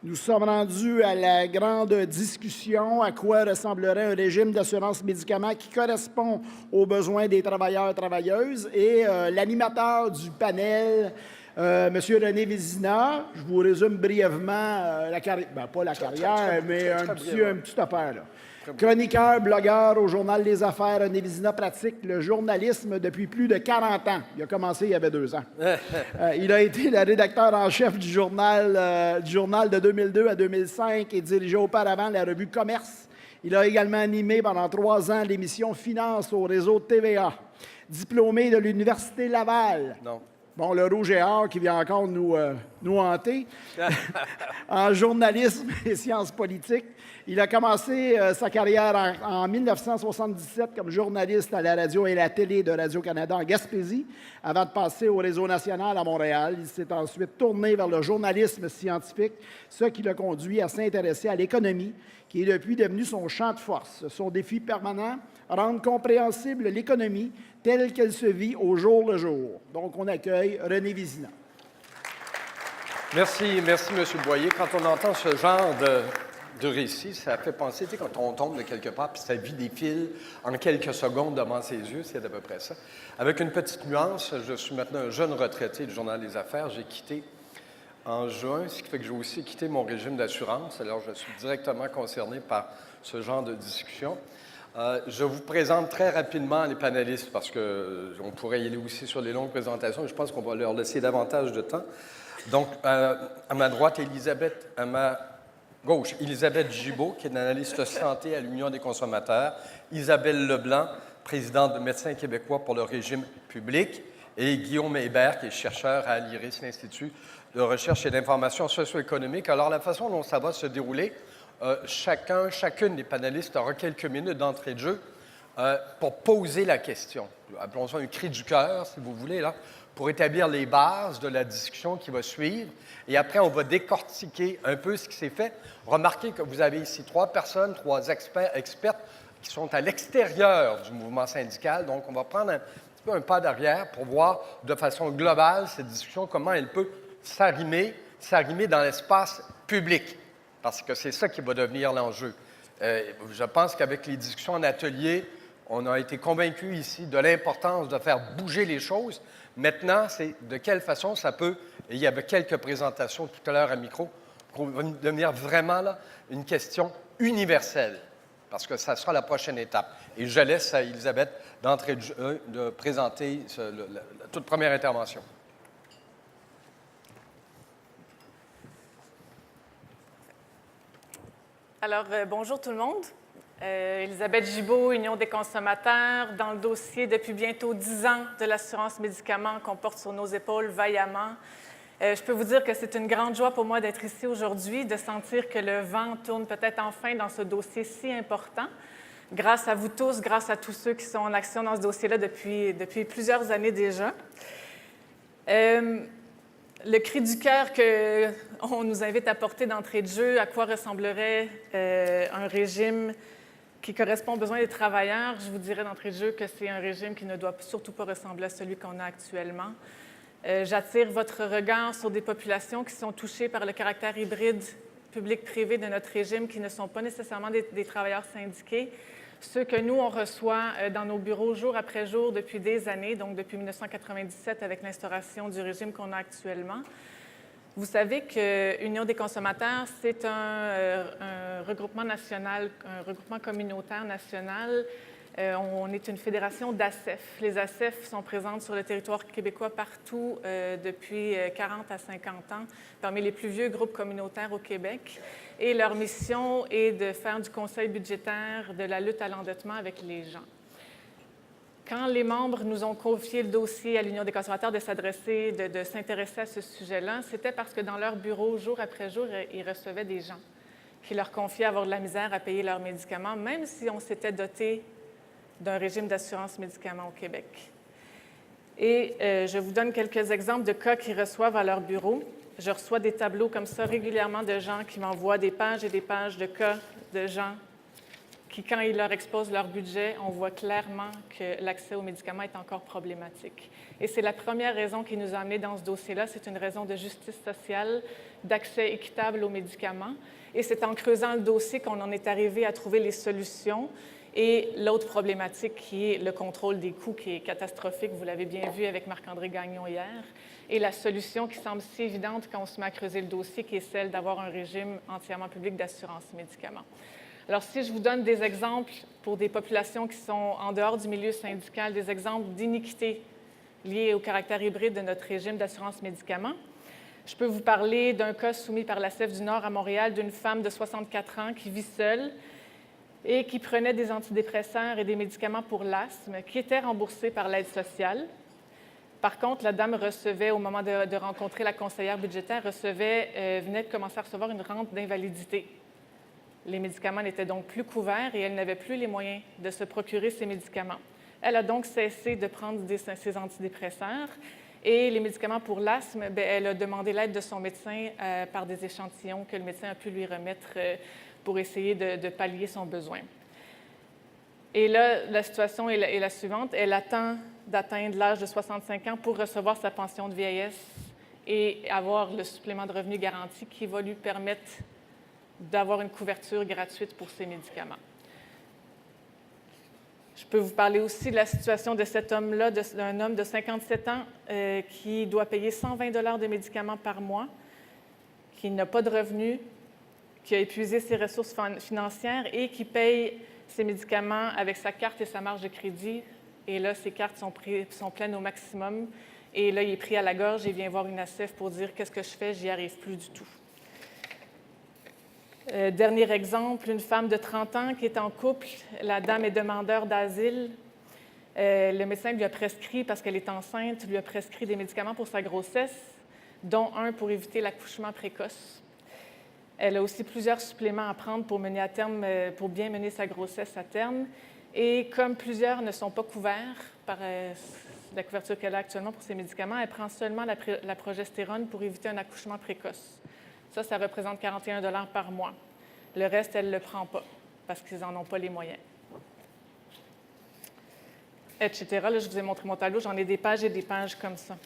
Nous sommes rendus à la grande discussion à quoi ressemblerait un régime d'assurance médicaments qui correspond aux besoins des travailleurs et travailleuses. Et l'animateur du panel, M. René Vézina, je vous résume brièvement la carrière, pas la carrière, mais un petit affaire là. Chroniqueur, blogueur au Journal des Affaires, René Vézina pratique le journalisme depuis plus de 40 ans. Il a commencé il y avait 2 ans. Il a été le rédacteur en chef du journal de 2002 à 2005 et dirigeait auparavant la revue Commerce. Il a également animé pendant 3 ans l'émission Finance au réseau TVA. Diplômé de l'Université Laval. Non. Bon, le rouge et or qui vient encore nous hanter. En journalisme et sciences politiques. Il a commencé sa carrière en 1977 comme journaliste à la radio et la télé de Radio-Canada en Gaspésie, avant de passer au réseau national à Montréal. Il s'est ensuite tourné vers le journalisme scientifique, ce qui l'a conduit à s'intéresser à l'économie, qui est depuis devenu son champ de force. Son défi permanent, rendre compréhensible l'économie telle qu'elle se vit au jour le jour. Donc, on accueille René Vézina. Merci, M. Boyer. Quand on entend ce genre de récit, ça fait penser, tu sais, quand on tombe de quelque part, puis sa vie défile en quelques secondes devant ses yeux, c'est à peu près ça. Avec une petite nuance, je suis maintenant un jeune retraité du Journal des Affaires. J'ai quitté en juin, ce qui fait que j'ai aussi quitté mon régime d'assurance. Alors, je suis directement concerné par ce genre de discussion. Je vous présente très rapidement les panélistes parce qu'on pourrait y aller aussi sur les longues présentations, mais je pense qu'on va leur laisser davantage de temps. Donc, à ma droite, Elisabeth, à ma gauche, Elisabeth Gibault, qui est une analyste santé à l'Union des consommateurs, Isabelle Leblanc, présidente de Médecins québécois pour le régime public, et Guillaume Hébert, qui est chercheur à l'IRIS, l'Institut de recherche et d'information socio-économique. Alors, la façon dont ça va se dérouler, chacune des panélistes aura quelques minutes d'entrée de jeu pour poser la question. Appelons ça un cri du cœur, si vous voulez, là, pour établir les bases de la discussion qui va suivre. Et après, on va décortiquer un peu ce qui s'est fait. Remarquez que vous avez ici 3 personnes, 3 expertes qui sont à l'extérieur du mouvement syndical. Donc, on va prendre un petit peu un pas d'arrière pour voir de façon globale cette discussion, comment elle peut s'arrimer dans l'espace public. Parce que c'est ça qui va devenir l'enjeu. Je pense qu'avec les discussions en atelier, on a été convaincus ici de l'importance de faire bouger les choses. Maintenant, c'est de quelle façon ça peut, et il y avait quelques présentations tout à l'heure à micro, pour devenir vraiment là, une question universelle, parce que ça sera la prochaine étape. Et je laisse à Elisabeth d'entrée de présenter la toute première intervention. Alors, bonjour tout le monde. Elisabeth Gibault, Union des consommateurs, dans le dossier depuis bientôt 10 ans de l'assurance médicaments qu'on porte sur nos épaules vaillamment. Je peux vous dire que c'est une grande joie pour moi d'être ici aujourd'hui, de sentir que le vent tourne peut-être enfin dans ce dossier si important. Grâce à vous tous, grâce à tous ceux qui sont en action dans ce dossier-là depuis plusieurs années déjà. Le cri du cœur qu'on nous invite à porter d'entrée de jeu, à quoi ressemblerait un régime qui correspond aux besoins des travailleurs, je vous dirais d'entrée de jeu que c'est un régime qui ne doit surtout pas ressembler à celui qu'on a actuellement. J'attire votre regard sur des populations qui sont touchées par le caractère hybride public-privé de notre régime, qui ne sont pas nécessairement des travailleurs syndiqués, ceux que nous, on reçoit dans nos bureaux jour après jour depuis des années, donc depuis 1997 avec l'instauration du régime qu'on a actuellement. Vous savez que Union des consommateurs, c'est un regroupement national, un regroupement communautaire national. On est une fédération d'ACEF. Les ACEF sont présentes sur le territoire québécois partout depuis 40 à 50 ans, parmi les plus vieux groupes communautaires au Québec. Et leur mission est de faire du conseil budgétaire, de la lutte à l'endettement avec les gens. Quand les membres nous ont confié le dossier à l'Union des consommateurs de s'adresser, de s'intéresser à ce sujet-là, c'était parce que dans leur bureau, jour après jour, ils recevaient des gens qui leur confiaient avoir de la misère à payer leurs médicaments, même si on s'était doté d'un régime d'assurance médicaments au Québec. Et je vous donne quelques exemples de cas qu'ils reçoivent à leur bureau. Je reçois des tableaux comme ça régulièrement de gens qui m'envoient des pages et des pages de cas de gens qui, quand ils leur exposent leur budget, on voit clairement que l'accès aux médicaments est encore problématique. Et c'est la première raison qui nous a amenés dans ce dossier-là. C'est une raison de justice sociale, d'accès équitable aux médicaments. Et c'est en creusant le dossier qu'on en est arrivé à trouver les solutions. Et l'autre problématique qui est le contrôle des coûts, qui est catastrophique, vous l'avez bien vu avec Marc-André Gagnon hier, et la solution qui semble si évidente quand on se met à creuser le dossier, qui est celle d'avoir un régime entièrement public d'assurance médicaments. Alors, si je vous donne des exemples pour des populations qui sont en dehors du milieu syndical, des exemples d'iniquité liées au caractère hybride de notre régime d'assurance médicaments, je peux vous parler d'un cas soumis par la CEF du Nord à Montréal d'une femme de 64 ans qui vit seule et qui prenait des antidépresseurs et des médicaments pour l'asthme qui étaient remboursés par l'aide sociale. Par contre, la dame recevait, au moment de rencontrer la conseillère budgétaire, venait de commencer à recevoir une rente d'invalidité. Les médicaments n'étaient donc plus couverts et elle n'avait plus les moyens de se procurer ces médicaments. Elle a donc cessé de prendre ces antidépresseurs et les médicaments pour l'asthme, elle a demandé l'aide de son médecin par des échantillons que le médecin a pu lui remettre pour essayer de pallier son besoin. Et là, la situation est la suivante. Elle attend d'atteindre l'âge de 65 ans pour recevoir sa pension de vieillesse et avoir le supplément de revenu garanti qui va lui permettre d'avoir une couverture gratuite pour ses médicaments. Je peux vous parler aussi de la situation de cet homme-là, d'un homme de 57 ans qui doit payer 120 $ de médicaments par mois, qui n'a pas de revenus, qui a épuisé ses ressources financières et qui paye ses médicaments avec sa carte et sa marge de crédit. Et là, ses cartes sont pleines au maximum. Et là, il est pris à la gorge et vient voir une ACF pour dire « Qu'est-ce que je fais? J'y arrive plus du tout. » Dernier exemple, une femme de 30 ans qui est en couple. La dame est demandeur d'asile. Le médecin lui a prescrit, parce qu'elle est enceinte, lui a prescrit des médicaments pour sa grossesse, dont un pour éviter l'accouchement précoce. Elle a aussi plusieurs suppléments à prendre pour bien mener sa grossesse à terme. Et comme plusieurs ne sont pas couverts par la couverture qu'elle a actuellement pour ces médicaments, elle prend seulement la progestérone pour éviter un accouchement précoce. Ça représente 41 $ par mois. Le reste, elle ne le prend pas parce qu'ils n'en ont pas les moyens. Etc. Là, je vous ai montré mon tableau. J'en ai des pages et des pages comme ça.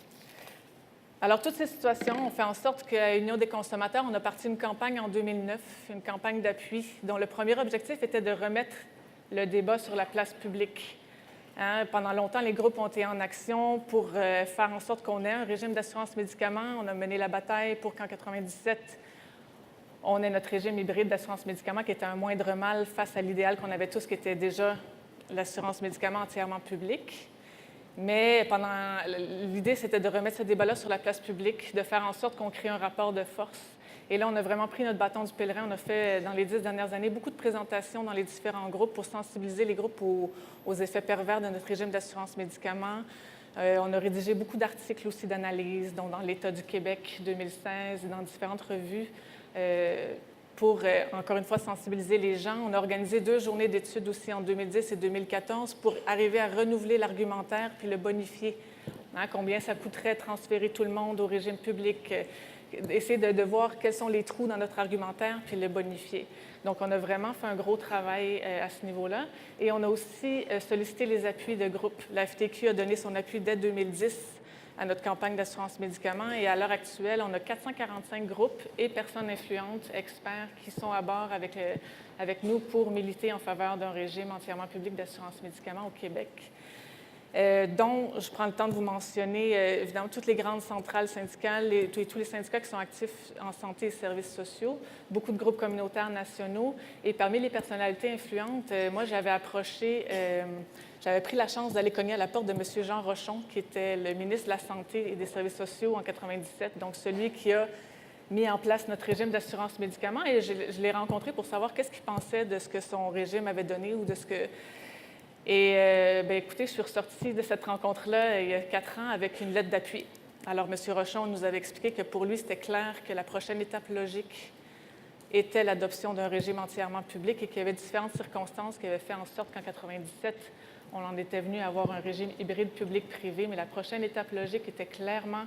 Alors, toutes ces situations ont fait en sorte qu'à Union des consommateurs, on a parti une campagne en 2009, une campagne d'appui, dont le premier objectif était de remettre le débat sur la place publique. Pendant longtemps, les groupes ont été en action pour faire en sorte qu'on ait un régime d'assurance médicaments. On a mené la bataille pour qu'en 1997, on ait notre régime hybride d'assurance médicaments qui était un moindre mal face à l'idéal qu'on avait tous, qui était déjà l'assurance médicaments entièrement publique. Mais l'idée, c'était de remettre ce débat-là sur la place publique, de faire en sorte qu'on crée un rapport de force. Et là, on a vraiment pris notre bâton du pèlerin. On a fait, dans les 10 dernières années, beaucoup de présentations dans les différents groupes pour sensibiliser les groupes aux effets pervers de notre régime d'assurance médicaments. On a rédigé beaucoup d'articles aussi d'analyse, dont dans l'État du Québec 2016 et dans différentes revues, pour, encore une fois, sensibiliser les gens. On a organisé 2 journées d'études aussi en 2010 et 2014 pour arriver à renouveler l'argumentaire puis le bonifier. Combien ça coûterait transférer tout le monde au régime public, essayer de voir quels sont les trous dans notre argumentaire puis le bonifier. Donc, on a vraiment fait un gros travail à ce niveau-là. Et on a aussi sollicité les appuis de groupes. La FTQ a donné son appui dès 2010 à notre campagne d'assurance médicaments. Et à l'heure actuelle, on a 445 groupes et personnes influentes, experts, qui sont à bord avec nous pour militer en faveur d'un régime entièrement public d'assurance médicaments au Québec. Dont je prends le temps de vous mentionner, évidemment, toutes les grandes centrales syndicales et tous les syndicats qui sont actifs en santé et services sociaux, beaucoup de groupes communautaires nationaux. Et parmi les personnalités influentes, moi, j'avais pris la chance d'aller cogner à la porte de M. Jean Rochon, qui était le ministre de la Santé et des Services sociaux en 1997, donc celui qui a mis en place notre régime d'assurance médicaments. Et je l'ai rencontré pour savoir qu'est-ce qu'il pensait de ce que son régime avait donné ou de ce que... Et écoutez, je suis ressortie de cette rencontre-là il y a 4 ans avec une lettre d'appui. Alors, M. Rochon nous avait expliqué que pour lui, c'était clair que la prochaine étape logique était l'adoption d'un régime entièrement public et qu'il y avait différentes circonstances qui avaient fait en sorte qu'en 1997, on en était venu à avoir un régime hybride public-privé. Mais la prochaine étape logique était clairement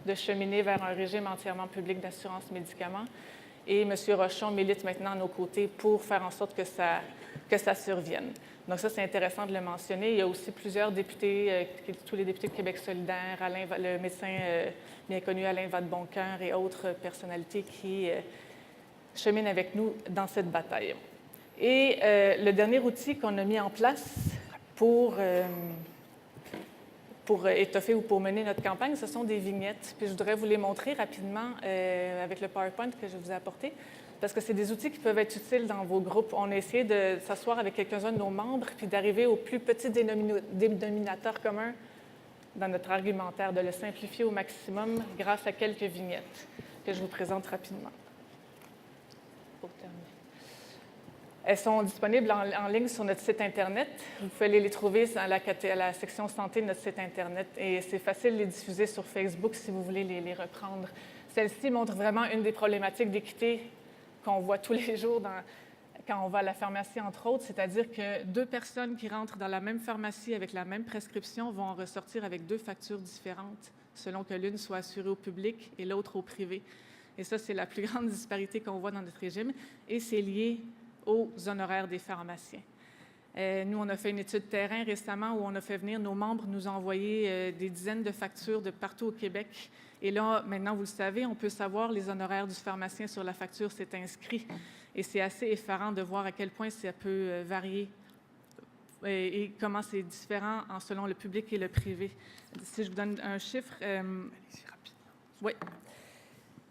de cheminer vers un régime entièrement public d'assurance médicaments. Et M. Rochon milite maintenant à nos côtés pour faire en sorte que que ça survienne. Donc ça, c'est intéressant de le mentionner. Il y a aussi plusieurs députés, tous les députés de Québec solidaire, le médecin bien connu Alain Vadeboncoeur et autres personnalités qui cheminent avec nous dans cette bataille. Et le dernier outil qu'on a mis en place pour étoffer ou pour mener notre campagne, ce sont des vignettes. Puis je voudrais vous les montrer rapidement avec le PowerPoint que je vous ai apporté, parce que c'est des outils qui peuvent être utiles dans vos groupes. On a essayé de s'asseoir avec quelques-uns de nos membres, puis d'arriver au plus petit dénominateur commun dans notre argumentaire, de le simplifier au maximum grâce à quelques vignettes que je vous présente rapidement. Pour terminer. Elles sont disponibles en ligne sur notre site Internet. Vous pouvez les trouver à la section santé de notre site Internet. Et c'est facile de les diffuser sur Facebook si vous voulez les reprendre. Celle-ci montre vraiment une des problématiques d'équité qu'on voit tous les jours quand on va à la pharmacie, entre autres, c'est-à-dire que 2 personnes qui rentrent dans la même pharmacie avec la même prescription vont en ressortir avec 2 factures différentes, selon que l'une soit assurée au public et l'autre au privé. Et ça, c'est la plus grande disparité qu'on voit dans notre régime, et c'est lié aux honoraires des pharmaciens. Nous, on a fait une étude terrain récemment où on a fait venir nos membres nous envoyer des dizaines de factures de partout au Québec. Et là, maintenant, vous le savez, on peut savoir les honoraires du pharmacien sur la facture, c'est inscrit. Et c'est assez effarant de voir à quel point ça peut varier et comment c'est différent selon le public et le privé. Si je vous donne un chiffre... Allez-y rapidement. Oui.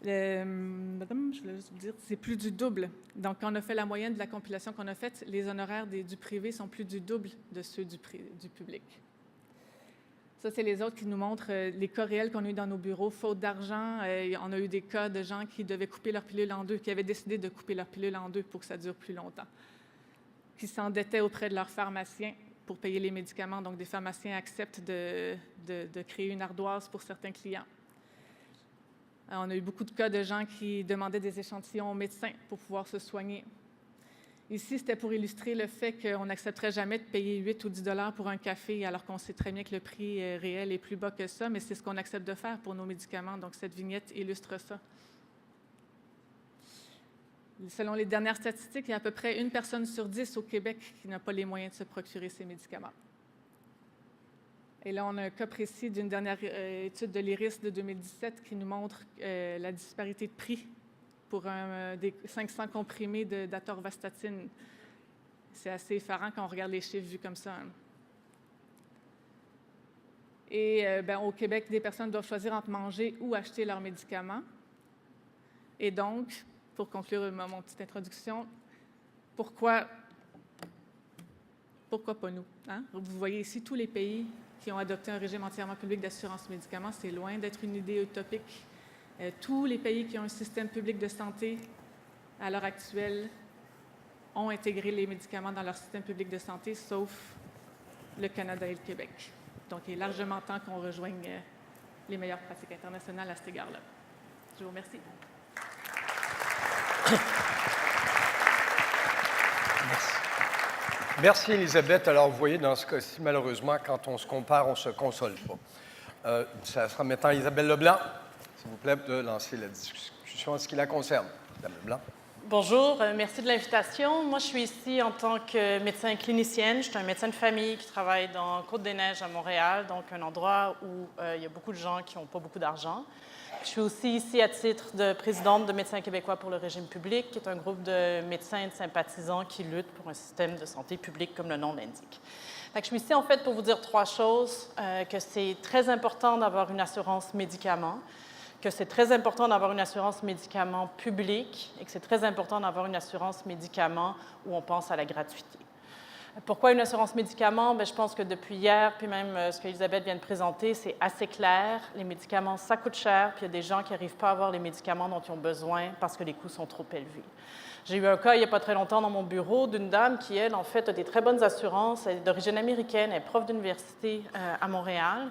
Madame, je voulais juste vous dire, c'est plus du double. Donc, quand on a fait la moyenne de la compilation qu'on a faite, les honoraires du privé sont plus du double de ceux du public. Ça, c'est les autres qui nous montrent les cas réels qu'on a eu dans nos bureaux. Faute d'argent, on a eu des cas de gens qui devaient couper leur pilule en 2, qui avaient décidé de couper leur pilule en 2 pour que ça dure plus longtemps, qui s'endettaient auprès de leur pharmacien pour payer les médicaments. Donc, des pharmaciens acceptent de créer une ardoise pour certains clients. On a eu beaucoup de cas de gens qui demandaient des échantillons aux médecins pour pouvoir se soigner. Ici, c'était pour illustrer le fait qu'on n'accepterait jamais de payer 8 ou 10 $ pour un café, alors qu'on sait très bien que le prix réel est plus bas que ça, mais c'est ce qu'on accepte de faire pour nos médicaments. Donc, cette vignette illustre ça. Selon les dernières statistiques, il y a à peu près 1 personne sur 10 au Québec qui n'a pas les moyens de se procurer ces médicaments. Et là, on a un cas précis d'une dernière étude de l'IRIS de 2017 qui nous montre la disparité de prix pour des 500 comprimés d'atorvastatine. C'est assez effarant quand on regarde les chiffres vus comme ça. Hein. Et au Québec, des personnes doivent choisir entre manger ou acheter leurs médicaments. Et donc, pour conclure mon petite introduction, pourquoi pas nous? Hein? Vous voyez ici tous les pays qui ont adopté un régime entièrement public d'assurance médicaments. C'est loin d'être une idée utopique. Tous les pays qui ont un système public de santé, à l'heure actuelle, ont intégré les médicaments dans leur système public de santé, sauf le Canada et le Québec. Donc, il est largement temps qu'on rejoigne les meilleures pratiques internationales à cet égard-là. Je vous remercie. Merci. Merci, Élisabeth. Alors, vous voyez, dans ce cas-ci, malheureusement, quand on se compare, on ne se console pas. Ça sera maintenant Isabelle Leblanc, s'il vous plaît, de lancer la discussion en ce qui la concerne. Madame Leblanc. Bonjour, merci de l'invitation. Moi, je suis ici en tant que médecin clinicienne. Je suis un médecin de famille qui travaille dans Côte-des-Neiges à Montréal, donc un endroit où il y a beaucoup de gens qui n'ont pas beaucoup d'argent. Je suis aussi ici à titre de présidente de Médecins québécois pour le régime public, qui est un groupe de médecins et de sympathisants qui luttent pour un système de santé publique, comme le nom l'indique. Je suis ici, en fait, pour vous dire 3 choses. Que c'est très important d'avoir une assurance médicaments, que c'est très important d'avoir une assurance médicaments publique et que c'est très important d'avoir une assurance médicaments où on pense à la gratuité. Pourquoi une assurance médicaments? Bien, je pense que depuis hier, puis même ce qu'Elisabeth vient de présenter, c'est assez clair. Les médicaments, ça coûte cher, puis il y a des gens qui n'arrivent pas à avoir les médicaments dont ils ont besoin parce que les coûts sont trop élevés. J'ai eu un cas il n'y a pas très longtemps dans mon bureau d'une dame qui, elle, en fait, a des très bonnes assurances. Elle est d'origine américaine, elle est prof d'université à Montréal.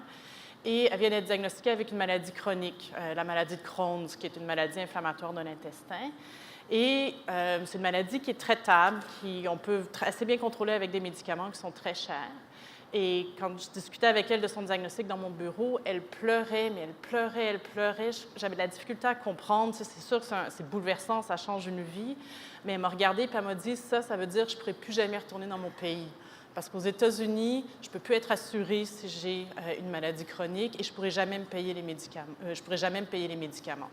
Et elle vient d'être diagnostiquée avec une maladie chronique, la maladie de Crohn's, qui est une maladie inflammatoire de l'intestin. Et c'est une maladie qui est traitable, qu'on peut assez bien contrôler avec des médicaments qui sont très chers. Et quand je discutais avec elle de son diagnostic dans mon bureau, elle pleurait, mais elle pleurait, elle pleurait. J'avais de la difficulté à comprendre. C'est sûr que c'est bouleversant, ça change une vie. Mais elle m'a regardée et elle m'a dit, ça veut dire que je ne pourrai plus jamais retourner dans mon pays. Parce qu'aux États-Unis, je ne peux plus être assurée si j'ai une maladie chronique et je ne pourrai jamais me payer les médicaments.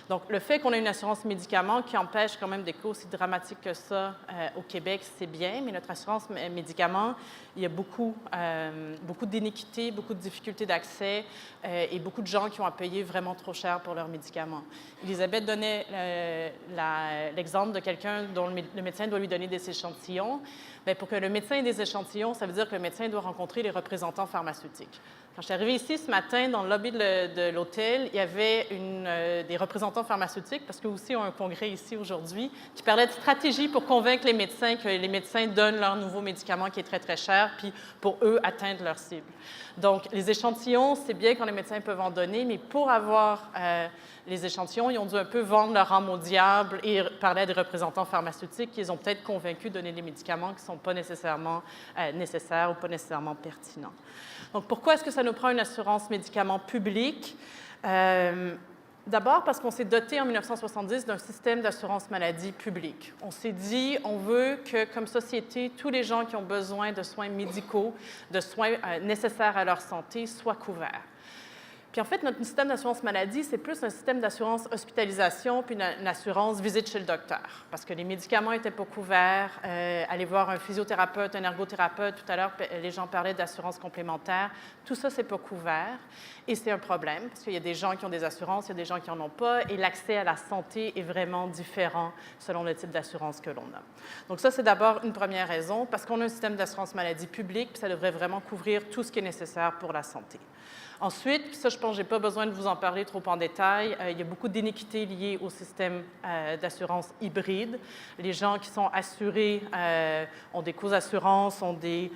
Donc, le fait qu'on ait une assurance médicaments qui empêche quand même des cas aussi dramatiques que ça au Québec, c'est bien, mais notre assurance médicaments, il y a beaucoup d'iniquités, beaucoup de difficultés d'accès et beaucoup de gens qui ont à payer vraiment trop cher pour leurs médicaments. Elisabeth donnait l'exemple de quelqu'un dont le médecin doit lui donner des échantillons. Bien, pour que le médecin ait des échantillons, ça veut dire que le médecin doit rencontrer les représentants pharmaceutiques. Quand je suis arrivée ici ce matin, dans le lobby de l'hôtel, il y avait des représentants pharmaceutiques, parce qu'eux aussi ont un congrès ici aujourd'hui, qui parlaient de stratégie pour convaincre les médecins que les médecins donnent leur nouveau médicament qui est très, très cher, puis pour eux, atteindre leur cible. Donc, les échantillons, c'est bien quand les médecins peuvent en donner, mais pour avoir les échantillons, ils ont dû un peu vendre leur âme au diable et parler à des représentants pharmaceutiques qui les ont peut-être convaincus de donner des médicaments qui ne sont pas nécessairement nécessaires ou pas nécessairement pertinents. Donc, pourquoi est-ce que ça nous prend une assurance médicaments publique? D'abord parce qu'on s'est doté en 1970 d'un système d'assurance maladie publique. On s'est dit, on veut que, comme société, tous les gens qui ont besoin de soins médicaux, de soins nécessaires à leur santé, soient couverts. Puis en fait, notre système d'assurance maladie, c'est plus un système d'assurance hospitalisation puis une assurance visite chez le docteur. Parce que les médicaments n'étaient pas couverts. Aller voir un physiothérapeute, un ergothérapeute, tout à l'heure, les gens parlaient d'assurance complémentaire. Tout ça, c'est pas couvert. Et c'est un problème, parce qu'il y a des gens qui ont des assurances, il y a des gens qui n'en ont pas, et l'accès à la santé est vraiment différent selon le type d'assurance que l'on a. Donc ça, c'est d'abord une première raison, parce qu'on a un système d'assurance maladie publique, puis ça devrait vraiment couvrir tout ce qui est nécessaire pour la santé. Ensuite, puis ça, je pense que je n'ai pas besoin de vous en parler trop en détail, il y a beaucoup d'iniquités liées au système d'assurance hybride. Les gens qui sont assurés ont des co-assurances, ont des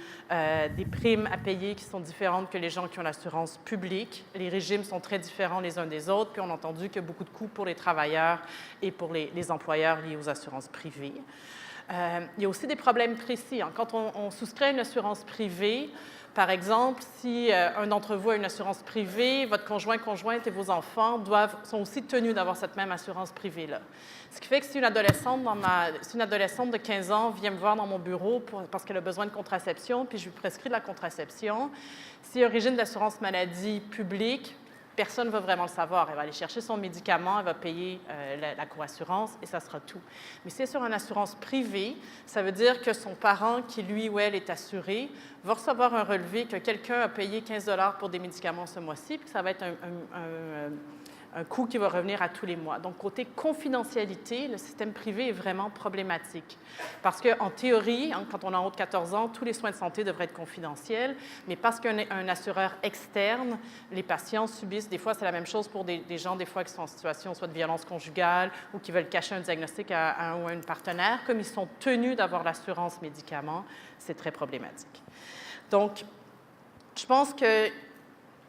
primes à payer qui sont différentes que les gens qui ont l'assurance publique. Les régimes sont très différents les uns des autres, puis on a entendu qu'il y a beaucoup de coûts pour les travailleurs et pour les employeurs liés aux assurances privées. Il y a aussi des problèmes précis. Quand on souscrit à une assurance privée, par exemple, si un d'entre vous a une assurance privée, votre conjointe et vos enfants sont aussi tenus d'avoir cette même assurance privée-là. Ce qui fait que si une adolescente de 15 ans vient me voir dans mon bureau parce qu'elle a besoin de contraception, puis je lui prescris de la contraception, s'il y a un régime d'assurance maladie publique, personne ne va vraiment le savoir. Elle va aller chercher son médicament, elle va payer la co-assurance et ça sera tout. Mais si c'est sur une assurance privée, ça veut dire que son parent, qui lui ou elle est assuré, va recevoir un relevé que quelqu'un a payé 15 $ pour des médicaments ce mois-ci, puis ça va être un coût qui va revenir à tous les mois. Donc, côté confidentialité, le système privé est vraiment problématique. Parce qu'en théorie, quand on a en haut de 14 ans, tous les soins de santé devraient être confidentiels, mais parce qu'il y a un assureur externe, les patients subissent, des fois, c'est la même chose pour des gens, des fois, qui sont en situation soit de violence conjugale ou qui veulent cacher un diagnostic à un ou à une partenaire, comme ils sont tenus d'avoir l'assurance médicaments, c'est très problématique. Donc, je pense que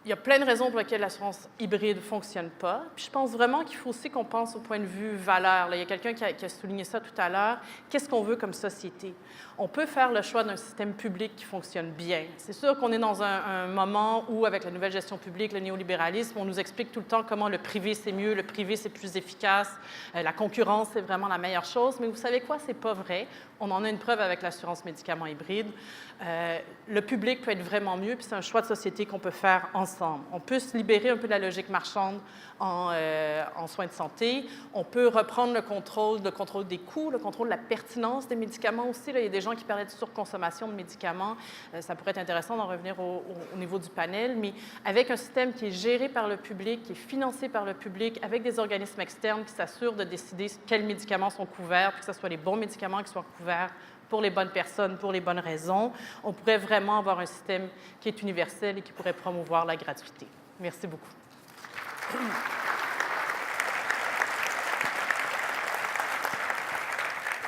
il y a plein de raisons pour lesquelles l'assurance hybride ne fonctionne pas. Puis je pense vraiment qu'il faut aussi qu'on pense au point de vue valeur. Là, il y a quelqu'un qui a souligné ça tout à l'heure. Qu'est-ce qu'on veut comme société? On peut faire le choix d'un système public qui fonctionne bien. C'est sûr qu'on est dans un moment où, avec la nouvelle gestion publique, le néolibéralisme, on nous explique tout le temps comment le privé, c'est mieux, le privé, c'est plus efficace, la concurrence, c'est vraiment la meilleure chose. Mais vous savez quoi? C'est pas vrai. On en a une preuve avec l'assurance médicaments hybride. Le public peut être vraiment mieux, puis c'est un choix de société qu'on peut faire ensemble. On peut se libérer un peu de la logique marchande en soins de santé. On peut reprendre le contrôle des coûts, le contrôle de la pertinence des médicaments aussi. Là, il y a des gens qui parlaient de surconsommation de médicaments. Ça pourrait être intéressant d'en revenir au niveau du panel, mais avec un système qui est géré par le public, qui est financé par le public, avec des organismes externes qui s'assurent de décider quels médicaments sont couverts, puis que ce soit les bons médicaments qui soient couverts pour les bonnes personnes, pour les bonnes raisons, on pourrait vraiment avoir un système qui est universel et qui pourrait promouvoir la gratuité. Merci beaucoup.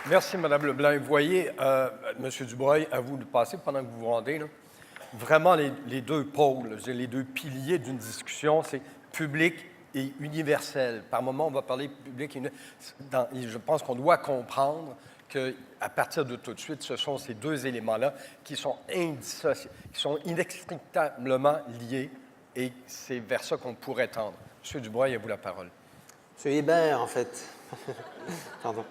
Merci, Mme Leblanc. Vous voyez, M. Dubreuil, à vous de passer pendant que vous vous rendez. Là. Vraiment, les deux pôles, les deux piliers d'une discussion, c'est public et universel. Par moment, on va parler public et je pense qu'on doit comprendre qu'à partir de tout de suite, ce sont ces deux éléments-là qui sont indissociables, qui sont inextricablement liés, et c'est vers ça qu'on pourrait tendre. M. Dubois, il a vous la parole. M. Hébert, en fait. Pardon.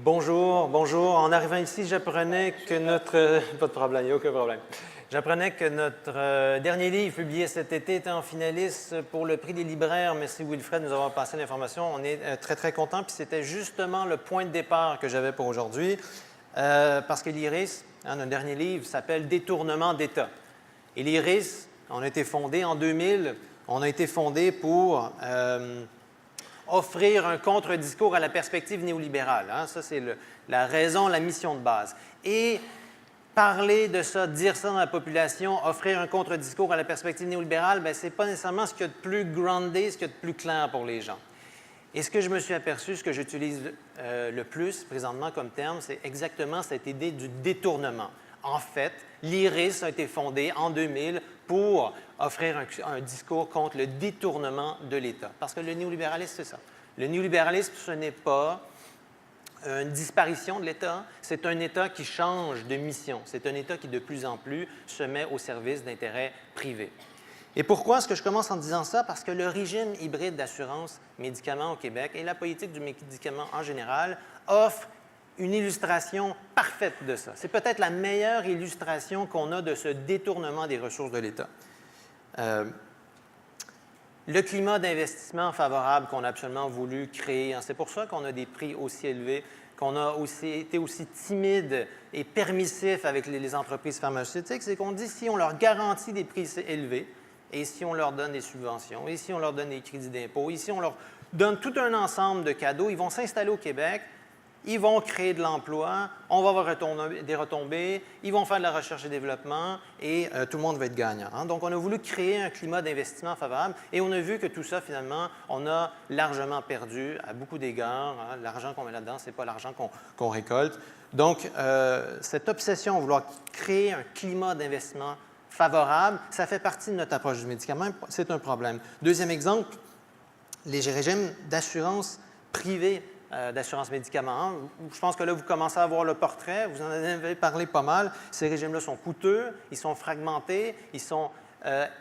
Bonjour. En arrivant ici, j'apprenais que notre... Pas de problème, il n'y a aucun problème. J'apprenais que notre dernier livre, publié cet été, était en finaliste pour le prix des libraires. Merci Wilfred de nous avoir passé l'information. On est très, très contents. Puis c'était justement le point de départ que j'avais pour aujourd'hui. Parce que l'IRIS, notre dernier livre, s'appelle « Détournement d'État ». Et l'IRIS, on a été fondé en 2000. On a été fondé pour offrir un contre-discours à la perspective néolibérale. Hein? Ça, c'est la raison, la mission de base. Et parler de ça, dire ça dans la population, offrir un contre-discours à la perspective néolibérale, ce n'est pas nécessairement ce qu'il y a de plus groundé, ce qu'il y a de plus clair pour les gens. Et ce que je me suis aperçu, ce que j'utilise le plus présentement comme terme, c'est exactement cette idée du détournement. En fait, l'IRIS a été fondé en 2000 pour offrir un discours contre le détournement de l'État. Parce que le néolibéralisme, c'est ça. Le néolibéralisme, ce n'est pas une disparition de l'État, c'est un État qui change de mission. C'est un État qui, de plus en plus, se met au service d'intérêts privés. Et pourquoi est-ce que je commence en disant ça? Parce que le régime hybride d'assurance médicaments au Québec et la politique du médicament en général offrent une illustration parfaite de ça. C'est peut-être la meilleure illustration qu'on a de ce détournement des ressources de l'État. Le climat d'investissement favorable qu'on a absolument voulu créer, c'est pour ça qu'on a des prix aussi élevés, qu'on a été aussi timide et permissif avec les entreprises pharmaceutiques, c'est qu'on dit si on leur garantit des prix élevés, et si on leur donne des subventions, et si on leur donne des crédits d'impôt, et si on leur donne tout un ensemble de cadeaux, ils vont s'installer au Québec, ils vont créer de l'emploi, on va avoir des retombées, ils vont faire de la recherche et développement et tout le monde va être gagnant. Hein? Donc, on a voulu créer un climat d'investissement favorable et on a vu que tout ça, finalement, on a largement perdu à beaucoup d'égards. Hein? L'argent qu'on met là-dedans, ce n'est pas l'argent qu'on récolte. Donc, cette obsession à vouloir créer un climat d'investissement favorable, ça fait partie de notre approche du médicament. C'est un problème. Deuxième exemple, les régimes d'assurance privée d'assurance médicaments. Hein. Je pense que là, vous commencez à voir le portrait. Vous en avez parlé pas mal. Ces régimes-là sont coûteux, ils sont fragmentés, ils sont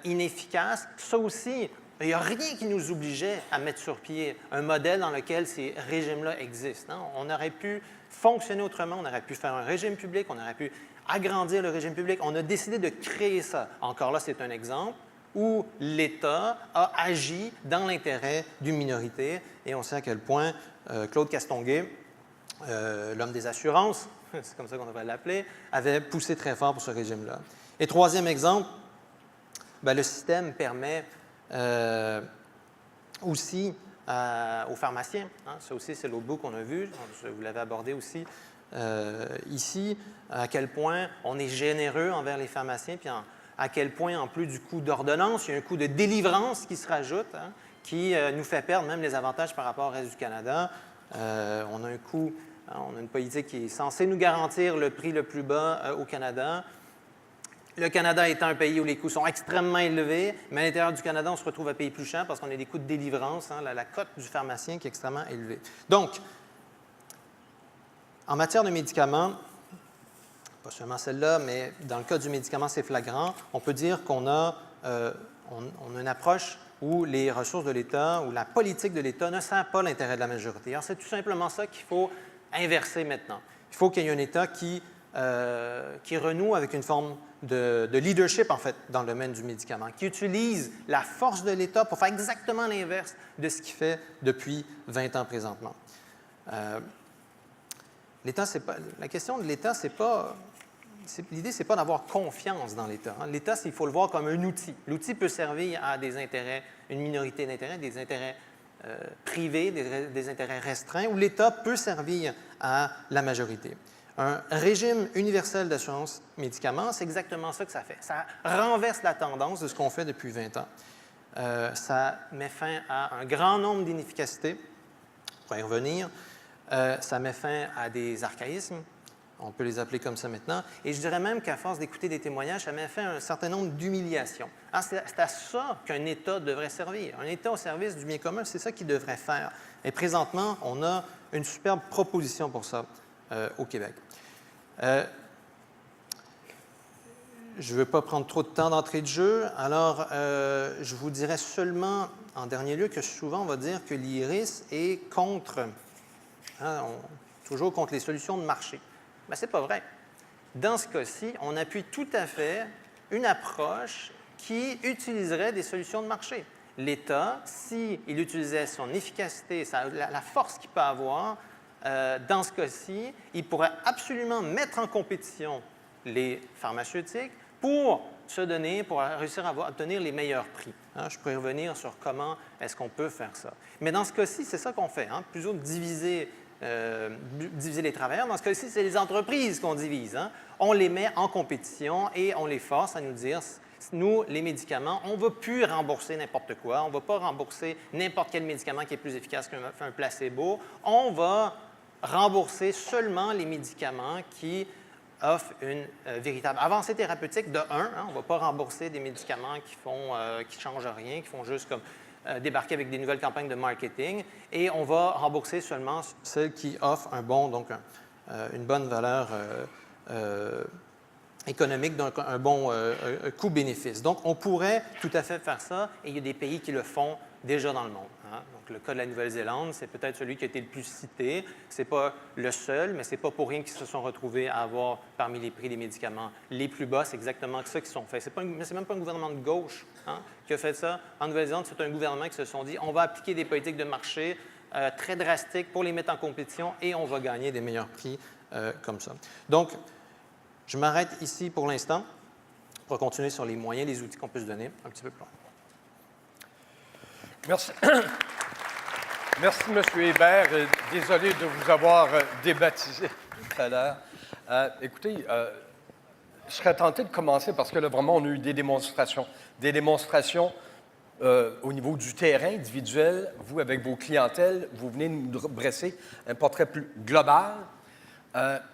inefficaces. Ça aussi, il n'y a rien qui nous obligeait à mettre sur pied un modèle dans lequel ces régimes-là existent. Hein. On aurait pu fonctionner autrement, on aurait pu faire un régime public, on aurait pu agrandir le régime public. On a décidé de créer ça. Encore là, c'est un exemple où l'État a agi dans l'intérêt d'une minorité. Et on sait à quel point Claude Castonguay, l'homme des assurances, c'est comme ça qu'on devrait l'appeler, avait poussé très fort pour ce régime-là. Et troisième exemple, le système permet aussi aux pharmaciens, hein, ça aussi c'est l'autre bout qu'on a vu, vous l'avez abordé aussi ici, à quel point on est généreux envers les pharmaciens, puis à quel point, en plus du coût d'ordonnance, il y a un coût de délivrance qui se rajoute, hein, qui nous fait perdre même les avantages par rapport au reste du Canada. On a un coût, hein, on a une politique qui est censée nous garantir le prix le plus bas au Canada. Le Canada étant un pays où les coûts sont extrêmement élevés, mais à l'intérieur du Canada, on se retrouve à payer plus cher parce qu'on a des coûts de délivrance, hein, la cote du pharmacien qui est extrêmement élevée. Donc, en matière de médicaments, pas seulement celle-là, mais dans le cas du médicament, c'est flagrant, on peut dire qu'on a, on a une approche où les ressources de l'État, où la politique de l'État ne sert pas l'intérêt de la majorité. Alors, c'est tout simplement ça qu'il faut inverser maintenant. Il faut qu'il y ait un État qui renoue avec une forme de leadership, en fait, dans le domaine du médicament, qui utilise la force de l'État pour faire exactement l'inverse de ce qu'il fait depuis 20 ans présentement. L'État, la question de l'État, c'est pas... L'idée, ce n'est pas d'avoir confiance dans l'État. Hein. L'État, il faut le voir comme un outil. L'outil peut servir à des intérêts, une minorité d'intérêts, des intérêts privés, des intérêts restreints, ou l'État peut servir à la majorité. Un régime universel d'assurance médicaments, c'est exactement ça que ça fait. Ça renverse la tendance de ce qu'on fait depuis 20 ans. Ça met fin à un grand nombre d'inefficacités. On va y revenir. Ça met fin à des archaïsmes. On peut les appeler comme ça maintenant. Et je dirais même qu'à force d'écouter des témoignages, ça m'a fait un certain nombre d'humiliations. C'est à ça qu'un État devrait servir. Un État au service du bien commun, c'est ça qu'il devrait faire. Et présentement, on a une superbe proposition pour ça au Québec. Je ne veux pas prendre trop de temps d'entrée de jeu, alors je vous dirais seulement, en dernier lieu, que souvent on va dire que l'IRIS est contre, toujours contre les solutions de marché. Bien, ce n'est pas vrai. Dans ce cas-ci, on appuie tout à fait une approche qui utiliserait des solutions de marché. L'État, s'il utilisait son efficacité, la force qu'il peut avoir, dans ce cas-ci, il pourrait absolument mettre en compétition les pharmaceutiques pour se donner, pour réussir à obtenir les meilleurs prix. Je pourrais revenir sur comment est-ce qu'on peut faire ça. Mais dans ce cas-ci, c'est ça qu'on fait, plutôt que diviser les travailleurs. Dans ce cas-ci, c'est les entreprises qu'on divise. On les met en compétition et on les force à nous dire, nous, les médicaments, on ne va plus rembourser n'importe quoi. On ne va pas rembourser n'importe quel médicament qui est plus efficace qu'un placebo. On va rembourser seulement les médicaments qui offrent une véritable avancée thérapeutique de 1. On ne va pas rembourser des médicaments qui ne changent rien, qui font juste comme débarquer avec des nouvelles campagnes de marketing. Et on va rembourser seulement celles qui offrent une bonne valeur économique, donc un bon coût-bénéfice. Donc, on pourrait tout à fait faire ça, et il y a des pays qui le font déjà dans le monde. Donc, le cas de la Nouvelle-Zélande, c'est peut-être celui qui a été le plus cité. Ce n'est pas le seul, mais ce n'est pas pour rien qu'ils se sont retrouvés à avoir parmi les prix des médicaments les plus bas. C'est exactement ça qu'ils sont faits. Ce n'est même pas un gouvernement de gauche qui a fait ça. En Nouvelle-Zélande, c'est un gouvernement qui se sont dit on va appliquer des politiques de marché très drastiques pour les mettre en compétition et on va gagner des meilleurs prix comme ça. Donc, je m'arrête ici pour l'instant pour continuer sur les moyens, les outils qu'on peut se donner un petit peu plus loin. Merci. Merci, M. Hébert. Désolé de vous avoir débaptisé tout à l'heure. Écoutez, je serais tenté de commencer parce que là, vraiment, on a eu des démonstrations. Des démonstrations au niveau du terrain individuel. Vous, avec vos clientèles, vous venez nous dresser un portrait plus global.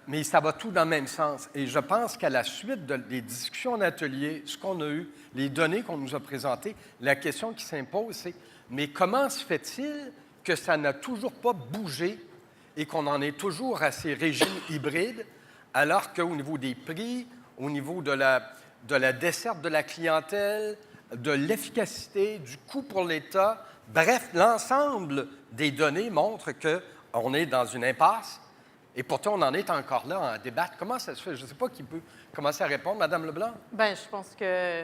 Mais ça va tout dans le même sens. Et je pense qu'à la suite des discussions en atelier, ce qu'on a eu, les données qu'on nous a présentées, la question qui s'impose, c'est mais comment se fait-il que ça n'a toujours pas bougé et qu'on en est toujours à ces régimes hybrides, alors qu'au niveau des prix, au niveau de la desserte de la clientèle, de l'efficacité, du coût pour l'État, bref, l'ensemble des données montre qu'on est dans une impasse. Et pourtant, on en est encore là à débattre. Comment ça se fait? Je ne sais pas qui peut commencer à répondre. Madame Leblanc? Bien, je pense que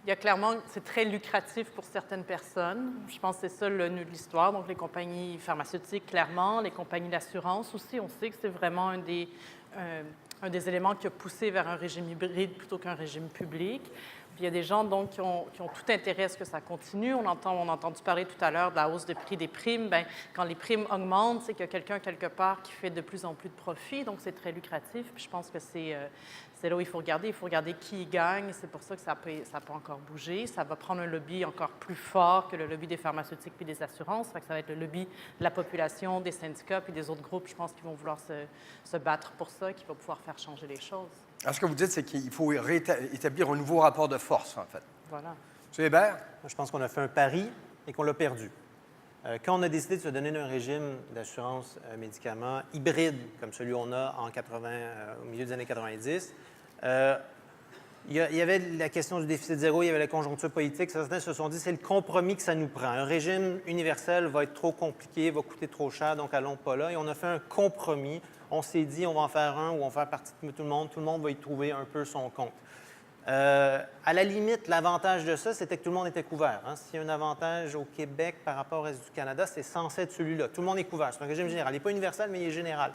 il y a clairement, c'est très lucratif pour certaines personnes. Je pense que c'est ça le nœud de l'histoire. Donc, les compagnies pharmaceutiques, clairement, les compagnies d'assurance aussi, on sait que c'est vraiment un des éléments qui a poussé vers un régime hybride plutôt qu'un régime public. Puis il y a des gens donc, qui ont tout intérêt à ce que ça continue. On a entendu parler tout à l'heure de la hausse de prix des primes. Bien, quand les primes augmentent, c'est qu'il y a quelqu'un quelque part qui fait de plus en plus de profit. Donc, c'est très lucratif. Puis je pense que c'est là où il faut regarder. Il faut regarder qui gagne. C'est pour ça que ça peut encore bouger. Ça va prendre un lobby encore plus fort que le lobby des pharmaceutiques puis des assurances. Fait que ça va être le lobby de la population, des syndicats puis des autres groupes, je pense, qui vont vouloir se battre pour ça, qui vont pouvoir faire changer les choses. Alors, ce que vous dites, c'est qu'il faut établir un nouveau rapport de force, en fait. Voilà. M. Hébert? Moi, je pense qu'on a fait un pari et qu'on l'a perdu. Quand on a décidé de se donner un régime d'assurance médicaments hybride, comme celui qu'on a au milieu des années 90, il y avait la question du déficit zéro, il y avait la conjoncture politique. Certains se sont dit c'est le compromis que ça nous prend. Un régime universel va être trop compliqué, va coûter trop cher, donc allons pas là. Et on a fait un compromis. On s'est dit on va en faire un ou on va faire partie de tout le monde va y trouver un peu son compte. À la limite, l'avantage de ça, c'était que tout le monde était couvert. S'il y a un avantage au Québec par rapport au reste du Canada, c'est censé être celui-là. Tout le monde est couvert. C'est un régime général. Il n'est pas universel, mais il est général.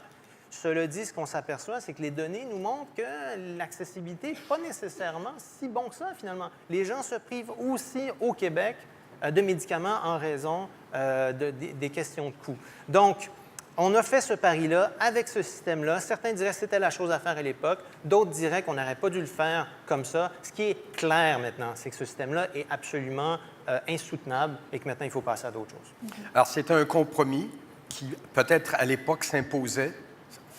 Cela dit, ce qu'on s'aperçoit, c'est que les données nous montrent que l'accessibilité n'est pas nécessairement si bon que ça, finalement. Les gens se privent aussi au Québec de médicaments en raison des questions de coût. Donc, on a fait ce pari-là avec ce système-là. Certains diraient que c'était la chose à faire à l'époque. D'autres diraient qu'on n'aurait pas dû le faire comme ça. Ce qui est clair maintenant, c'est que ce système-là est absolument insoutenable et que maintenant, il faut passer à d'autres choses. Alors, c'était un compromis qui, peut-être à l'époque, s'imposait.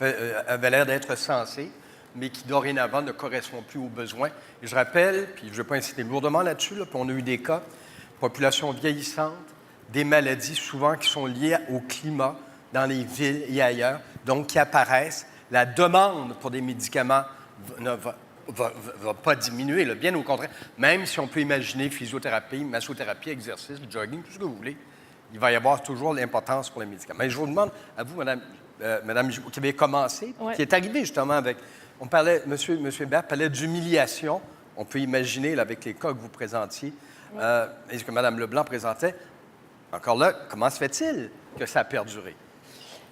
avait l'air d'être sensée, mais qui dorénavant ne correspond plus aux besoins. Et je rappelle, puis je ne vais pas insister lourdement là-dessus, puis on a eu des cas, population vieillissante, des maladies souvent qui sont liées au climat dans les villes et ailleurs, donc qui apparaissent. La demande pour des médicaments ne va pas diminuer, là, bien au contraire. Même si on peut imaginer physiothérapie, massothérapie, exercice, jogging, tout ce que vous voulez, il va y avoir toujours l'importance pour les médicaments. Mais je vous demande, à vous, Madame Gibault, qui avez commencé, qui est arrivé justement avec... On parlait, M. Hébert parlait d'humiliation. On peut imaginer, là, avec les cas que vous présentiez, et ce que Mme Leblanc présentait. Encore là, comment se fait-il que ça a perduré?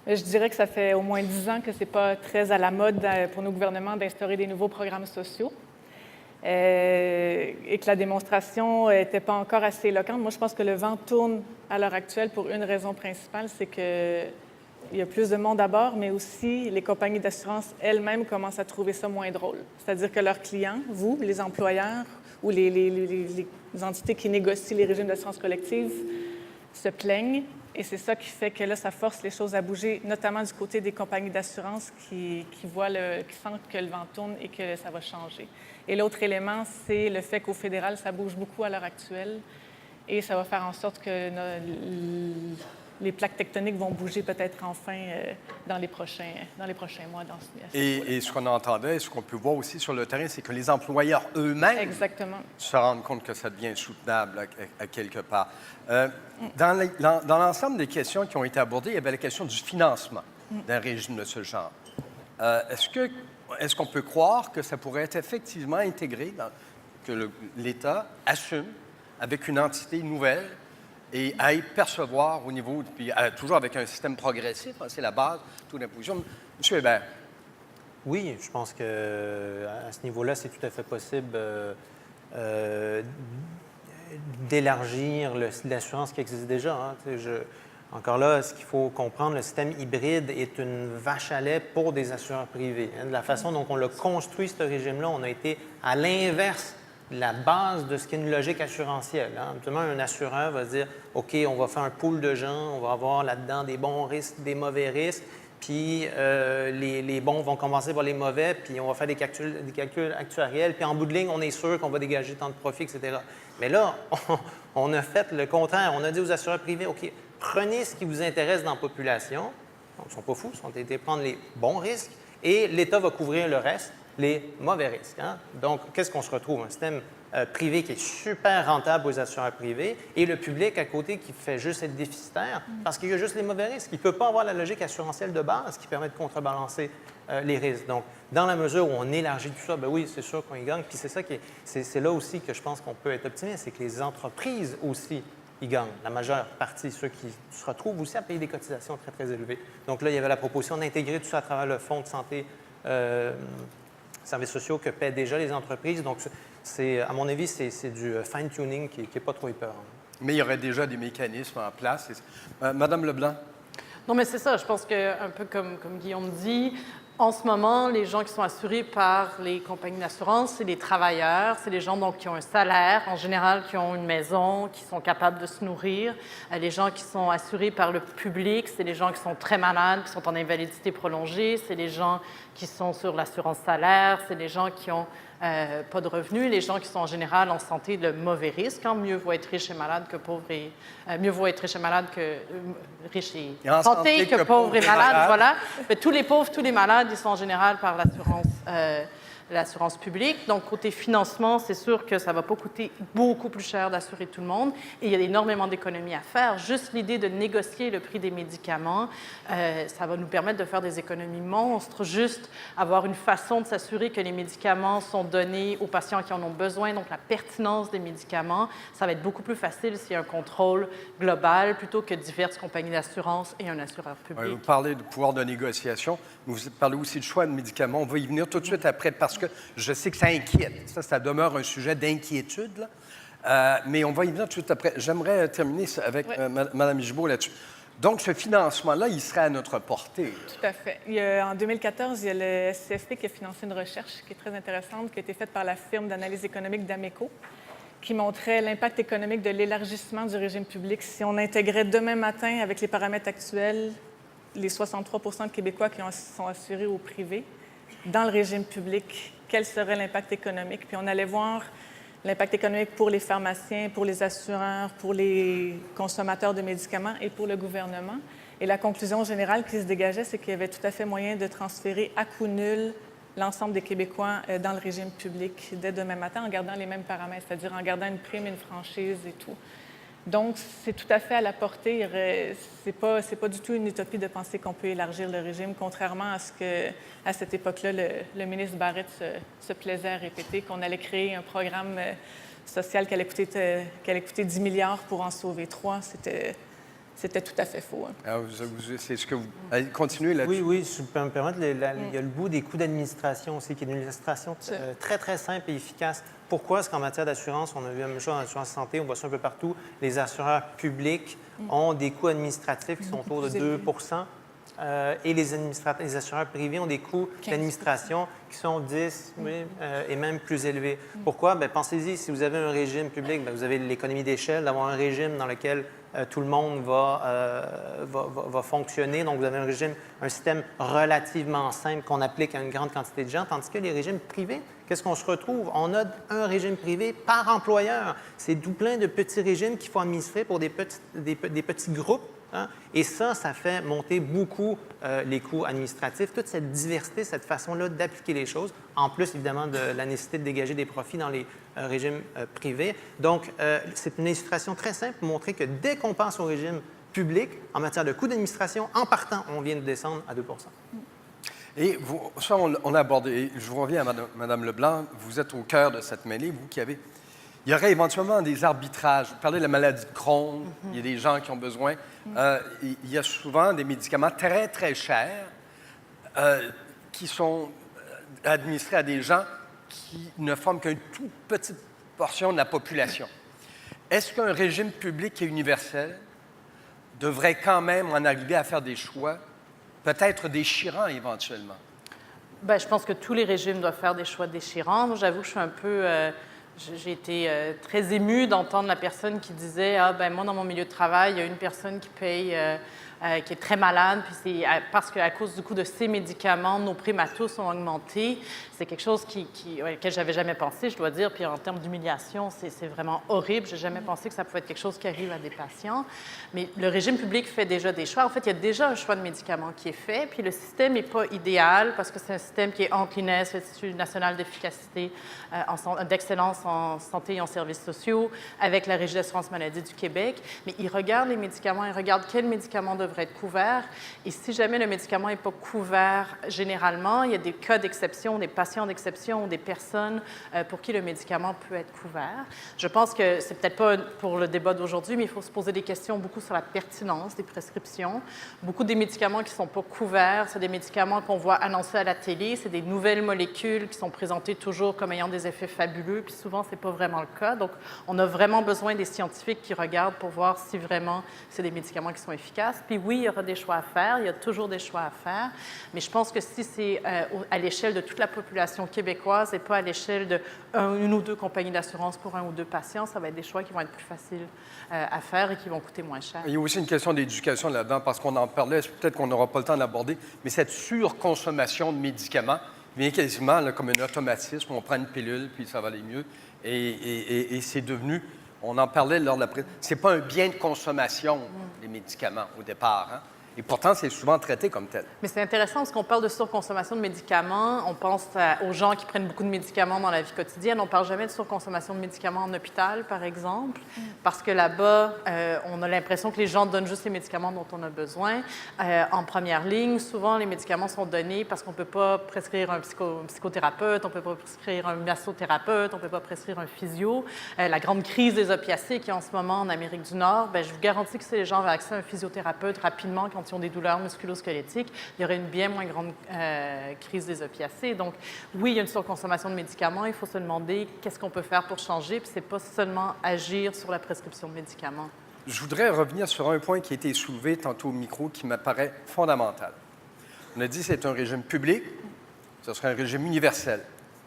Je dirais que ça fait au moins 10 ans que ce n'est pas très à la mode pour nos gouvernements d'instaurer des nouveaux programmes sociaux et que la démonstration n'était pas encore assez éloquente. Moi, je pense que le vent tourne à l'heure actuelle pour une raison principale, c'est qu'il y a plus de monde à bord, mais aussi les compagnies d'assurance elles-mêmes commencent à trouver ça moins drôle. C'est-à-dire que leurs clients, vous, les employeurs ou les entités qui négocient les régimes d'assurance collective, se plaignent. Et c'est ça qui fait que là, ça force les choses à bouger, notamment du côté des compagnies d'assurance qui sentent que le vent tourne et que ça va changer. Et l'autre élément, c'est le fait qu'au fédéral, ça bouge beaucoup à l'heure actuelle et ça va faire en sorte que les plaques tectoniques vont bouger peut-être enfin dans les prochains mois. Et ce qu'on entendait, et ce qu'on peut voir aussi sur le terrain, c'est que les employeurs eux-mêmes se rendent compte que ça devient insoutenable à quelque part. Dans l'ensemble des questions qui ont été abordées, il y avait la question du financement d'un régime de ce genre. Est-ce qu'on peut croire que ça pourrait être effectivement intégré, que l'État assume avec une entité nouvelle et aille percevoir au niveau, puis toujours avec un système progressif, hein, c'est la base, taux d'imposition. M. Hébert. Oui, je pense qu'à ce niveau-là, c'est tout à fait possible d'élargir l'assurance qui existe déjà. Hein. Encore là, ce qu'il faut comprendre, le système hybride est une vache à lait pour des assureurs privés. Hein. De la façon dont on l'a construit, ce régime-là, on a été à l'inverse de la base de ce qu'est une logique assurantielle. Hein. Habituellement, un assureur va se dire, OK, on va faire un pool de gens, on va avoir là-dedans des bons risques, des mauvais risques, puis les bons vont commencer par les mauvais, puis on va faire des calculs actuariels, puis en bout de ligne, on est sûr qu'on va dégager tant de profits, etc. Mais là, on a fait le contraire. On a dit aux assureurs privés, OK, prenez ce qui vous intéresse dans la population. Ils ne sont pas fous, ils ont été prendre les bons risques, et l'État va couvrir le reste, les mauvais risques. Hein? Donc, qu'est-ce qu'on se retrouve? Un système privé qui est super rentable aux assureurs privés et le public à côté qui fait juste être déficitaire parce qu'il y a juste les mauvais risques. Il ne peut pas avoir la logique assurantielle de base qui permet de contrebalancer les risques. Donc, dans la mesure où on élargit tout ça, bien oui, c'est sûr qu'on y gagne. Puis c'est là aussi que je pense qu'on peut être optimiste, c'est que les entreprises aussi y gagnent. La majeure partie, ceux qui se retrouvent aussi à payer des cotisations très, très élevées. Donc là, il y avait la proposition d'intégrer tout ça à travers le Fonds de santé services sociaux que paient déjà les entreprises. Donc, à mon avis, c'est du fine-tuning qui n'est pas trop épeurant. Mais il y aurait déjà des mécanismes en place. Madame Leblanc? Non, mais c'est ça. Je pense qu'un peu comme Guillaume dit, en ce moment, les gens qui sont assurés par les compagnies d'assurance, c'est les travailleurs, c'est les gens donc, qui ont un salaire, en général, qui ont une maison, qui sont capables de se nourrir. Les gens qui sont assurés par le public, c'est les gens qui sont très malades, qui sont en invalidité prolongée, c'est les gens qui sont sur l'assurance salaire, c'est les gens qui ont pas de revenus, les gens qui sont en général en santé de mauvais risque. Hein. Mieux vaut être riche et malade que pauvre et mieux vaut être riche et malade que riche et en santé que pauvre et malade. Voilà. Mais tous les pauvres, tous les malades, ils sont en général par l'assurance publique. Donc, côté financement, c'est sûr que ça ne va pas coûter beaucoup plus cher d'assurer tout le monde. Et il y a énormément d'économies à faire. Juste l'idée de négocier le prix des médicaments, ça va nous permettre de faire des économies monstres. Juste avoir une façon de s'assurer que les médicaments sont donnés aux patients qui en ont besoin. Donc, la pertinence des médicaments, ça va être beaucoup plus facile s'il y a un contrôle global plutôt que diverses compagnies d'assurance et un assureur public. Vous parlez de pouvoir de négociation, mais vous parlez aussi de choix de médicaments. On va y venir tout de suite après parce que je sais que ça inquiète. Ça demeure un sujet d'inquiétude. Mais on va y venir tout de suite après. J'aimerais terminer avec Mme Gibault là-dessus. Donc, ce financement-là, il serait à notre portée. Tout à fait. En 2014, il y a le SCFP qui a financé une recherche qui est très intéressante, qui a été faite par la firme d'analyse économique d'Ameco, qui montrait l'impact économique de l'élargissement du régime public si on intégrait demain matin, avec les paramètres actuels, les 63 de Québécois qui sont assurés au privé, dans le régime public, quel serait l'impact économique. Puis on allait voir l'impact économique pour les pharmaciens, pour les assureurs, pour les consommateurs de médicaments et pour le gouvernement. Et la conclusion générale qui se dégageait, c'est qu'il y avait tout à fait moyen de transférer à coût nul l'ensemble des Québécois dans le régime public dès demain matin en gardant les mêmes paramètres, c'est-à-dire en gardant une prime, une franchise et tout. Donc, c'est tout à fait à la portée. C'est pas du tout une utopie de penser qu'on peut élargir le régime, contrairement à ce que, à cette époque-là, le ministre Barrett se plaisait à répéter, qu'on allait créer un programme social qui allait coûter 10 milliards pour en sauver 3. C'était tout à fait faux. Hein. Alors, c'est ce que vous... Allez, continuez là-dessus. Oui, si je peux me permettre, il y a le bout des coûts d'administration aussi, qui est une administration très, très simple et efficace. Pourquoi? Parce qu'en matière d'assurance, on a vu la même chose en assurance santé, on voit ça un peu partout. Les assureurs publics ont des coûts administratifs qui sont autour de 2 et les assureurs privés ont des coûts d'administration qui sont 10 et même plus élevés. Pourquoi? Bien, pensez-y, si vous avez un régime public, bien, vous avez l'économie d'échelle, d'avoir un régime dans lequel tout le monde va fonctionner. Donc, vous avez un système relativement simple qu'on applique à une grande quantité de gens, tandis que les régimes privés, qu'est-ce qu'on se retrouve? On a un régime privé par employeur. C'est tout plein de petits régimes qu'il faut administrer pour des petits groupes. Hein? Et ça fait monter beaucoup les coûts administratifs. Toute cette diversité, cette façon-là d'appliquer les choses, en plus, évidemment, de la nécessité de dégager des profits dans les régimes privés. Donc, c'est une illustration très simple pour montrer que dès qu'on passe au régime public, en matière de coûts d'administration, en partant, on vient de descendre à 2 Et vous, ça, on a abordé. Je vous reviens à Mme Leblanc. Vous êtes au cœur de cette mêlée, vous qui avez... Il y aurait éventuellement des arbitrages. Vous parlez de la maladie de Crohn, il y a des gens qui ont besoin. Il y a souvent des médicaments très, très chers qui sont administrés à des gens qui ne forment qu'une toute petite portion de la population. Est-ce qu'un régime public et universel devrait quand même en arriver à faire des choix, peut-être déchirants éventuellement? Bien, je pense que tous les régimes doivent faire des choix déchirants. Moi, j'avoue que je suis un peu... J'ai été très émue d'entendre la personne qui disait « Ah, ben moi, dans mon milieu de travail, il y a une personne qui paye, qui est très malade, puis c'est parce qu'à cause du coût de ces médicaments, nos primes à tous ont augmenté. » C'est quelque chose auquel je n'avais jamais pensé, je dois dire. Puis en termes d'humiliation, c'est vraiment horrible. Je n'ai jamais pensé que ça pouvait être quelque chose qui arrive à des patients. Mais le régime public fait déjà des choix. En fait, il y a déjà un choix de médicaments qui est fait. Puis le système n'est pas idéal parce que c'est un système qui est entre l'INES, l'Institut national d'efficacité, d'excellence en santé et en services sociaux, avec la Régie d'assurance maladie du Québec. Mais ils regardent les médicaments, ils regardent quels médicaments devraient être couverts. Et si jamais le médicament n'est pas couvert généralement, il y a des cas d'exception, des patients d'exception ou des personnes pour qui le médicament peut être couvert. Je pense que c'est peut-être pas pour le débat d'aujourd'hui, mais il faut se poser des questions beaucoup sur la pertinence des prescriptions. Beaucoup des médicaments qui ne sont pas couverts, c'est des médicaments qu'on voit annoncés à la télé, c'est des nouvelles molécules qui sont présentées toujours comme ayant des effets fabuleux, puis souvent, ce n'est pas vraiment le cas. Donc, on a vraiment besoin des scientifiques qui regardent pour voir si vraiment c'est des médicaments qui sont efficaces. Puis oui, il y aura des choix à faire, il y a toujours des choix à faire, mais je pense que si c'est à l'échelle de toute la population québécoise et pas à l'échelle de une ou deux compagnies d'assurance pour un ou deux patients, ça va être des choix qui vont être plus faciles à faire et qui vont coûter moins cher. Il y a aussi une question d'éducation là-dedans, parce qu'on en parlait, peut-être qu'on n'aura pas le temps de l'aborder, mais cette surconsommation de médicaments vient quasiment là, comme un automatisme. On prend une pilule, puis ça va aller mieux. Et c'est devenu, on en parlait lors de la présentation, c'est pas un bien de consommation, les médicaments, au départ. Hein? Et pourtant, c'est souvent traité comme tel. Mais c'est intéressant parce qu'on parle de surconsommation de médicaments. On pense aux gens qui prennent beaucoup de médicaments dans la vie quotidienne. On ne parle jamais de surconsommation de médicaments en hôpital, par exemple, parce que là-bas, on a l'impression que les gens donnent juste les médicaments dont on a besoin. En première ligne, souvent, les médicaments sont donnés parce qu'on ne peut pas prescrire un psychothérapeute, on ne peut pas prescrire un massothérapeute, on ne peut pas prescrire un physio. La grande crise des opiacés qu'il y a en ce moment en Amérique du Nord, bien, je vous garantis que si les gens avaient accès à un physiothérapeute rapidement, quand ils ont des douleurs musculo-squelettiques, il y aurait une bien moins grande crise des opiacés. Donc, oui, il y a une surconsommation de médicaments. Il faut se demander qu'est-ce qu'on peut faire pour changer. Puis, ce n'est pas seulement agir sur la prescription de médicaments. Je voudrais revenir sur un point qui a été soulevé tantôt au micro qui m'apparaît fondamental. On a dit que c'est un régime public, ce serait un régime universel.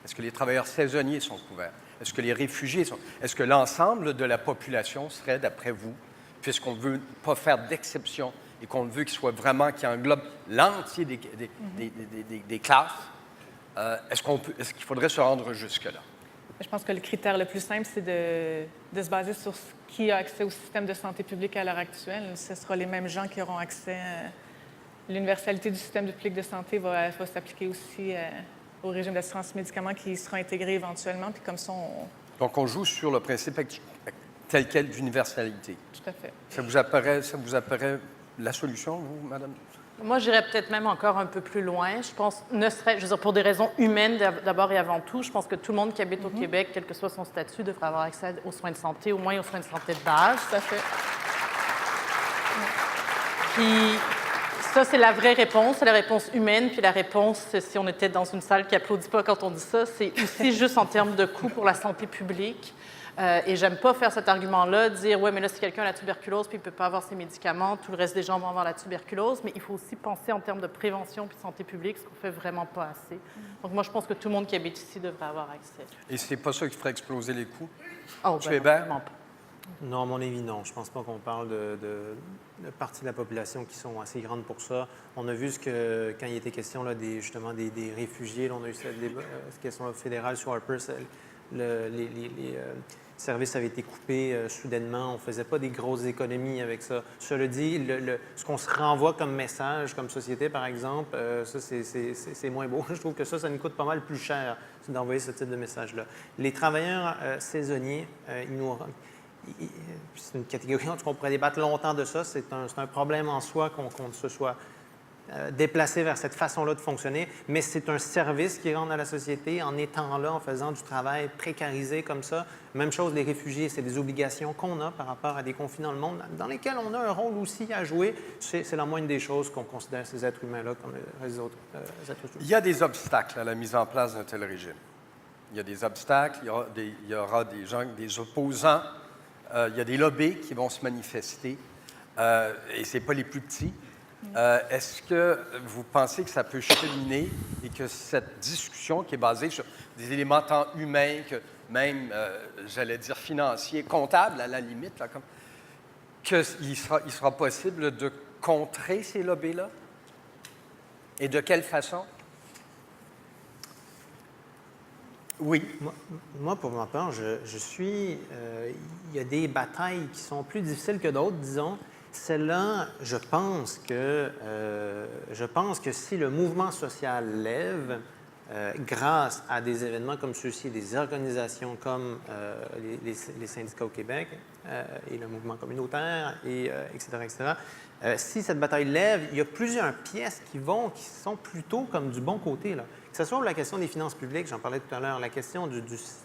Est-ce que les travailleurs saisonniers sont couverts? Est-ce que les réfugiés sont... Est-ce que l'ensemble de la population serait, d'après vous, puisqu'on ne veut pas faire d'exception et qu'on veut qu'il soit vraiment, qu'il englobe l'entier des classes, est-ce qu'il faudrait se rendre jusque-là? Je pense que le critère le plus simple, c'est de se baser sur qui a accès au système de santé publique à l'heure actuelle. Ce sera les mêmes gens qui auront accès. L'universalité du système public de santé va s'appliquer aussi au régime d'assurance médicaments qui sera intégré éventuellement. Puis comme ça, Donc, on joue sur le principe tel quel d'universalité. Tout à fait. Ça vous apparaît la solution, vous, madame? Moi, j'irais peut-être même encore un peu plus loin. Je pense, je veux dire, pour des raisons humaines d'abord et avant tout, je pense que tout le monde qui habite au Québec, quel que soit son statut, devrait avoir accès aux soins de santé, au moins aux soins de santé de base. Tout à fait. Puis ça, c'est la vraie réponse, c'est la réponse humaine. Puis la réponse, si on était dans une salle qui applaudit pas quand on dit ça, c'est aussi juste en termes de coût pour la santé publique. Et j'aime pas faire cet argument-là, dire « ouais, mais là, si quelqu'un a la tuberculose puis il peut pas avoir ses médicaments, tout le reste des gens vont avoir la tuberculose », mais il faut aussi penser en termes de prévention puis de santé publique, ce qu'on fait vraiment pas assez. Donc moi, je pense que tout le monde qui habite ici devrait avoir accès. Et c'est pas ça qui ferait exploser les coûts? Oh, Tu es bien? vraiment pas. Non, à mon avis, non. Je ne pense pas qu'on parle de parties de la population qui sont assez grandes pour ça. On a vu quand il était question là, justement des réfugiés, là, on a eu cette question fédérale sur Harper, les services avaient été coupés soudainement. On ne faisait pas des grosses économies avec ça. Cela dit, ce qu'on se renvoie comme message, comme société, par exemple, ça, c'est moins beau. Je trouve que ça nous coûte pas mal plus cher d'envoyer ce type de message-là. Les travailleurs saisonniers, c'est une catégorie dont on pourrait débattre longtemps de ça. C'est un problème en soi qu'on se soit déplacé vers cette façon-là de fonctionner, mais c'est un service qui rentre à la société en étant là, en faisant du travail précarisé comme ça. Même chose, les réfugiés, c'est des obligations qu'on a par rapport à des conflits dans le monde, dans lesquels on a un rôle aussi à jouer. C'est la moindre des choses qu'on considère ces êtres humains-là comme les autres êtres humains. Il y a des obstacles à la mise en place d'un tel régime. Il y a des obstacles, il y aura des gens, des opposants, il y a des lobbies qui vont se manifester, et ce n'est pas les plus petits. Est-ce que vous pensez que ça peut cheminer et que cette discussion qui est basée sur des éléments tant humains que même, j'allais dire, financiers, comptables à la limite, là, qu'il sera possible de contrer ces lobbies-là? Et de quelle façon? Oui. Moi, pour ma part, il y a des batailles qui sont plus difficiles que d'autres, disons. Celle-là, je pense que si le mouvement social lève, grâce à des événements comme ceux-ci, des organisations comme les syndicats au Québec et le mouvement communautaire, etc., si cette bataille lève, il y a plusieurs pièces qui sont plutôt comme du bon côté, là. Que ce soit la question des finances publiques, j'en parlais tout à l'heure, la question du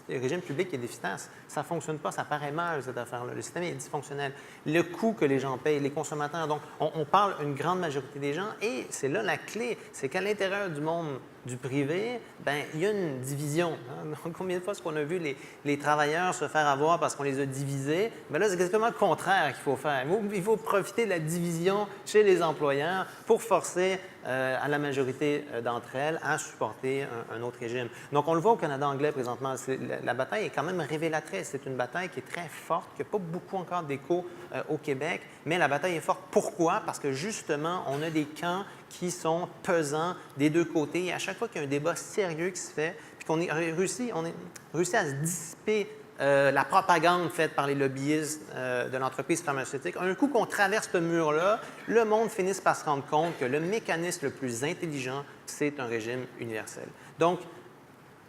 régime public qui est déficitaire, ça ne fonctionne pas, ça paraît mal, cette affaire-là. Le système est dysfonctionnel. Le coût que les gens payent, les consommateurs, donc on parle une grande majorité des gens et c'est là la clé, c'est qu'à l'intérieur du monde du privé, bien, il y a une division. Hein? Donc, combien de fois est-ce qu'on a vu les travailleurs se faire avoir parce qu'on les a divisés? Bien là, c'est exactement le contraire qu'il faut faire. Il faut profiter de la division chez les employeurs pour forcer à la majorité d'entre elles à supporter un autre régime. Donc, on le voit au Canada anglais présentement. La bataille est quand même révélatrice. C'est une bataille qui est très forte, qui n'a pas beaucoup encore d'écho au Québec, mais la bataille est forte. Pourquoi? Parce que justement, on a des camps qui sont pesants des deux côtés. Et à chaque fois qu'il y a un débat sérieux qui se fait, puis qu'on réussi à se dissiper la propagande faite par les lobbyistes de l'entreprise pharmaceutique, un coup qu'on traverse ce mur-là, le monde finit par se rendre compte que le mécanisme le plus intelligent, c'est un régime universel. Donc,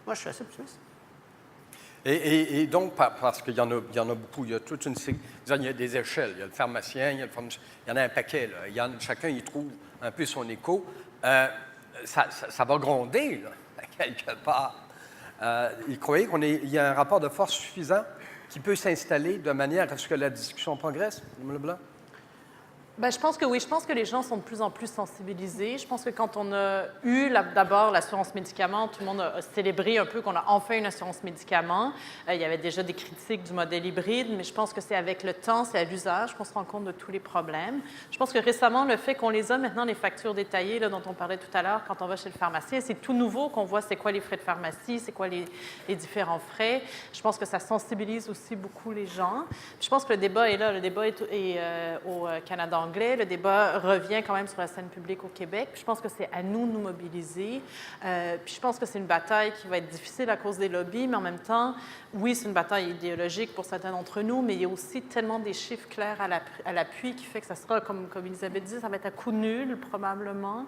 moi, je suis assez optimiste. Et donc, parce qu'il y en a beaucoup, il y a toute une série, il y a des échelles, il y a le pharmacien, il y en a un paquet, là. Chacun y trouve un peu son écho. Ça va gronder, là, quelque part. Vous croyez qu'il y a un rapport de force suffisant qui peut s'installer de manière à ce que la discussion progresse, Mme Leblanc? Bien, je pense que oui. Je pense que les gens sont de plus en plus sensibilisés. Je pense que quand on a eu d'abord l'assurance médicaments, tout le monde a célébré un peu qu'on a enfin une assurance médicaments. Il y avait déjà des critiques du modèle hybride, mais je pense que c'est avec le temps, c'est à l'usage qu'on se rend compte de tous les problèmes. Je pense que récemment, le fait qu'on les a maintenant, les factures détaillées là, dont on parlait tout à l'heure, quand on va chez le pharmacien, c'est tout nouveau qu'on voit c'est quoi les frais de pharmacie, c'est quoi les différents frais. Je pense que ça sensibilise aussi beaucoup les gens. Puis je pense que le débat est là. Le débat est au Canada l'anglais. Le débat revient quand même sur la scène publique au Québec. Je pense que c'est à nous de nous mobiliser. Puis je pense que c'est une bataille qui va être difficile à cause des lobbies, mais en même temps, oui, c'est une bataille idéologique pour certains d'entre nous, mais il y a aussi tellement des chiffres clairs à l'appui qui fait que ça sera, comme Elisabeth dit, ça va être à coup nul probablement,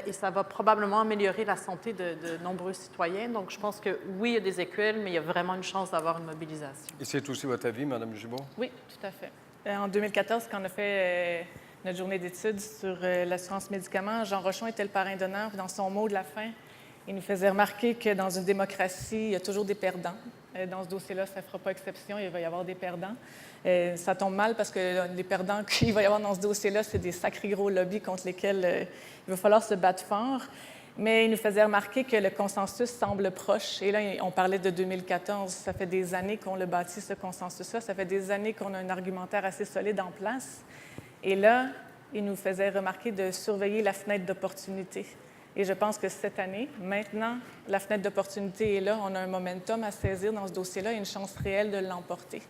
et ça va probablement améliorer la santé de nombreux citoyens. Donc je pense que oui, il y a des écueils, mais il y a vraiment une chance d'avoir une mobilisation. Et c'est aussi votre avis, Mme Gibault? Oui, tout à fait. En 2014, quand on a fait notre journée d'études sur l'assurance médicaments, Jean Rochon était le parrain d'honneur. Dans son mot de la fin, il nous faisait remarquer que dans une démocratie, il y a toujours des perdants. Dans ce dossier-là, ça ne fera pas exception, il va y avoir des perdants. Ça tombe mal parce que les perdants qu'il va y avoir dans ce dossier-là, c'est des sacrés gros lobbies contre lesquels il va falloir se battre fort. Mais il nous faisait remarquer que le consensus semble proche. Et là, on parlait de 2014. Ça fait des années qu'on le bâtit, ce consensus-là. Ça fait des années qu'on a un argumentaire assez solide en place. Et là, il nous faisait remarquer de surveiller la fenêtre d'opportunité. Et je pense que cette année, maintenant, la fenêtre d'opportunité est là. On a un momentum à saisir dans ce dossier-là et une chance réelle de l'emporter.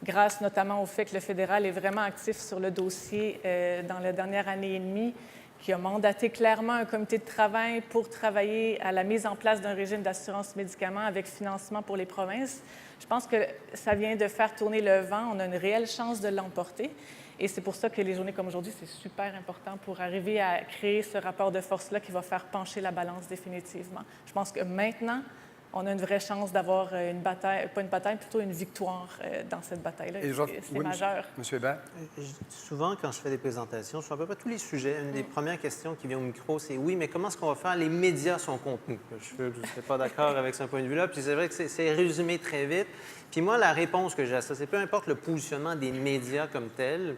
Grâce notamment au fait que le fédéral est vraiment actif sur le dossier dans la dernière année et demie, qui a mandaté clairement un comité de travail pour travailler à la mise en place d'un régime d'assurance médicaments avec financement pour les provinces. Je pense que ça vient de faire tourner le vent. On a une réelle chance de l'emporter. Et c'est pour ça que les journées comme aujourd'hui, c'est super important pour arriver à créer ce rapport de force-là qui va faire pencher la balance définitivement. Je pense que maintenant, on a une vraie chance d'avoir une bataille, pas une bataille, plutôt une victoire dans cette bataille-là. C'est majeur. Monsieur Hébert? Souvent, quand je fais des présentations, sur à peu près tous les sujets, une des premières questions qui vient au micro, c'est « Oui, mais comment est-ce qu'on va faire? Les médias sont contenus. » Je ne suis pas d'accord avec ce point de vue-là. Puis c'est vrai que c'est résumé très vite. Puis moi, la réponse que j'ai à ça, c'est peu importe le positionnement des médias comme tel,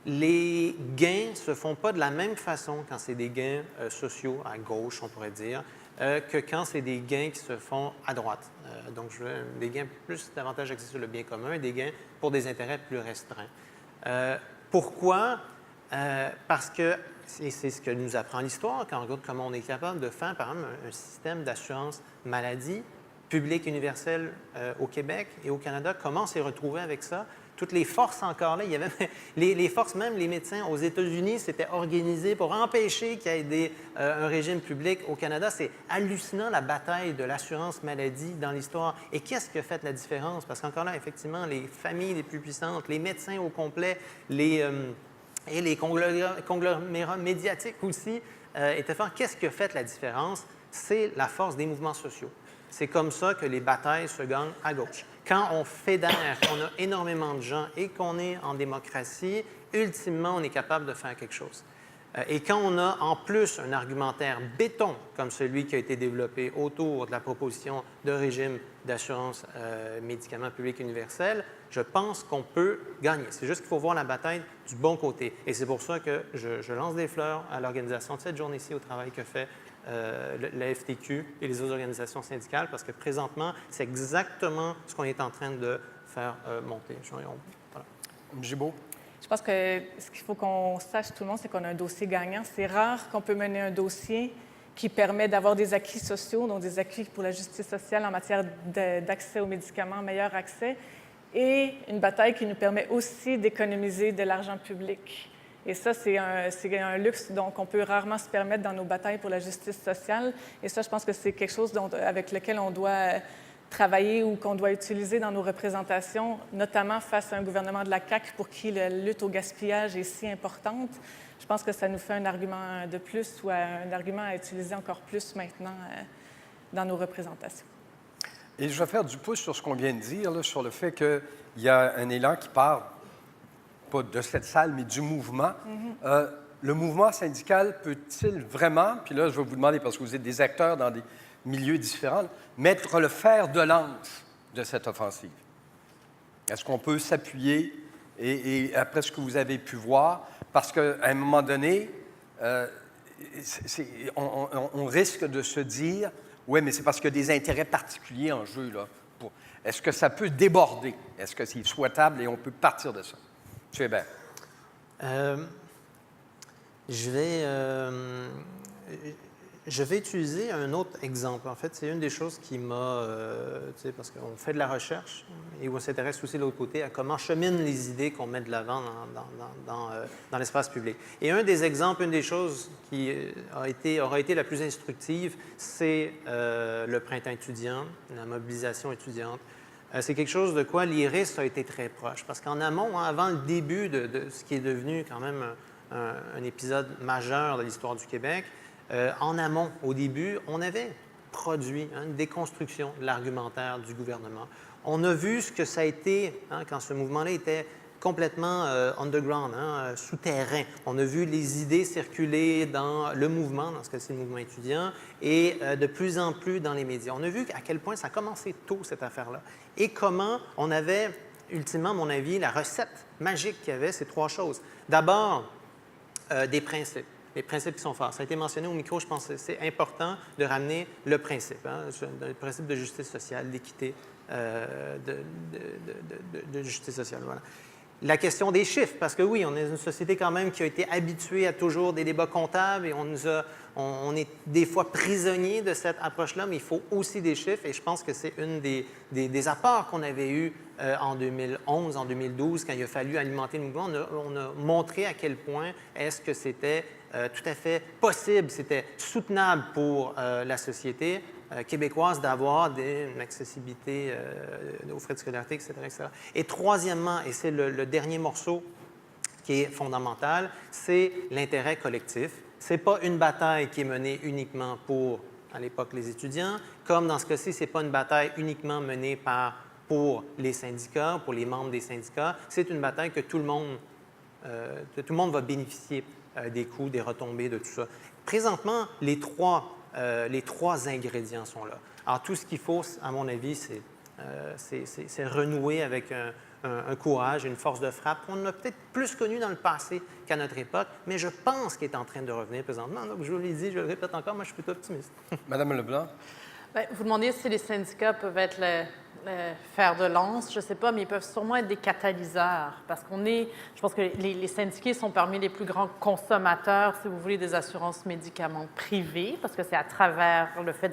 les gains ne se font pas de la même façon quand c'est des gains sociaux à gauche, on pourrait dire, que quand c'est des gains qui se font à droite. Donc, je veux des gains plus davantage axés sur le bien commun et des gains pour des intérêts plus restreints. Pourquoi? Parce que c'est ce que nous apprend l'histoire quand on regarde comment on est capable de faire, par exemple, un système d'assurance maladie public universel au Québec et au Canada. Comment on s'est retrouvé avec ça? Toutes les forces encore là, il y avait les forces, même les médecins aux États-Unis s'étaient organisés pour empêcher qu'il y ait un régime public au Canada. C'est hallucinant la bataille de l'assurance maladie dans l'histoire. Et qu'est-ce qui a fait la différence? Parce qu'encore là, effectivement, les familles les plus puissantes, les médecins au complet, et les conglomérats médiatiques aussi étaient forts. Qu'est-ce qui a fait la différence? C'est la force des mouvements sociaux. C'est comme ça que les batailles se gagnent à gauche. Quand on fédère, qu'on a énormément de gens et qu'on est en démocratie, ultimement, on est capable de faire quelque chose. Et quand on a en plus un argumentaire béton comme celui qui a été développé autour de la proposition de régime d'assurance médicaments publics universels, je pense qu'on peut gagner. C'est juste qu'il faut voir la bataille du bon côté. Et c'est pour ça que je lance des fleurs à l'organisation de cette journée-ci au travail que fait la FTQ et les autres organisations syndicales, parce que présentement, c'est exactement ce qu'on est en train de faire monter. Voilà. Gibault? Je pense que ce qu'il faut qu'on sache tout le monde, c'est qu'on a un dossier gagnant. C'est rare qu'on peut mener un dossier qui permet d'avoir des acquis sociaux, donc des acquis pour la justice sociale en matière d'accès aux médicaments, meilleur accès, et une bataille qui nous permet aussi d'économiser de l'argent public. Et ça, c'est un luxe donc on peut rarement se permettre dans nos batailles pour la justice sociale. Et ça, je pense que c'est quelque chose avec lequel on doit travailler ou qu'on doit utiliser dans nos représentations, notamment face à un gouvernement de la CAQ pour qui la lutte au gaspillage est si importante. Je pense que ça nous fait un argument de plus ou un argument à utiliser encore plus maintenant dans nos représentations. Et je vais faire du pouce sur ce qu'on vient de dire, là, sur le fait qu'il y a un élan qui part pas de cette salle, mais du mouvement. Le mouvement syndical peut-il vraiment, puis là, je vais vous demander, parce que vous êtes des acteurs dans des milieux différents, mettre le fer de lance de cette offensive? Est-ce qu'on peut s'appuyer, et après ce que vous avez pu voir, parce qu'à un moment donné, on risque de se dire, oui, mais c'est parce qu'il y a des intérêts particuliers en jeu, là. Est-ce que ça peut déborder? Est-ce que c'est souhaitable et on peut partir de ça? M. Hébert. Je vais utiliser un autre exemple. En fait, c'est une des choses qui m'a, parce qu'on fait de la recherche et on s'intéresse aussi de l'autre côté à comment cheminent les idées qu'on met de l'avant dans l'espace public. Et un des exemples, une des choses qui aura été la plus instructive, c'est le printemps étudiant, la mobilisation étudiante. C'est quelque chose de quoi l'IRIS a été très proche. Parce qu'en amont, avant le début de ce qui est devenu quand même un épisode majeur de l'histoire du Québec, en amont, au début, on avait produit une déconstruction de l'argumentaire du gouvernement. On a vu ce que ça a été quand ce mouvement-là était complètement underground, souterrain. On a vu les idées circuler dans le mouvement, dans ce cas-ci le mouvement étudiant, et de plus en plus dans les médias. On a vu à quel point ça a commencé tôt, cette affaire-là, et comment on avait, ultimement, à mon avis, la recette magique qu'il y avait, c'est 3 choses. D'abord, des principes. Les principes qui sont forts. Ça a été mentionné au micro, je pense que c'est important de ramener le principe, le principe de justice sociale, d'équité, de justice sociale. Voilà. La question des chiffres, parce que oui, on est une société quand même qui a été habituée à toujours des débats comptables et on est des fois prisonnier de cette approche-là, mais il faut aussi des chiffres et je pense que c'est une des apports qu'on avait eus en 2011, en 2012, quand il a fallu alimenter le mouvement. On a montré à quel point est-ce que c'était tout à fait possible, c'était soutenable pour la société québécoise d'avoir une accessibilité aux frais de scolarité, etc., etc. Et troisièmement, et c'est le dernier morceau qui est fondamental, c'est l'intérêt collectif. Ce n'est pas une bataille qui est menée uniquement pour, à l'époque, les étudiants, comme dans ce cas-ci, ce n'est pas une bataille uniquement menée pour les syndicats, pour les membres des syndicats. C'est une bataille que tout le monde va bénéficier des coûts, des retombées, de tout ça. Présentement, les trois ingrédients sont là. Alors, tout ce qu'il faut, à mon avis, c'est renouer avec un courage, une force de frappe qu'on a peut-être plus connu dans le passé qu'à notre époque, mais je pense qu'il est en train de revenir présentement. Donc, je vous l'ai dit, je le répète encore, moi, je suis plutôt optimiste. Madame Leblanc? Bien, vous demandez si les syndicats peuvent être le fer de lance, je ne sais pas, mais ils peuvent sûrement être des catalyseurs parce je pense que les syndiqués sont parmi les plus grands consommateurs, si vous voulez, des assurances médicaments privées, parce que c'est à travers le fait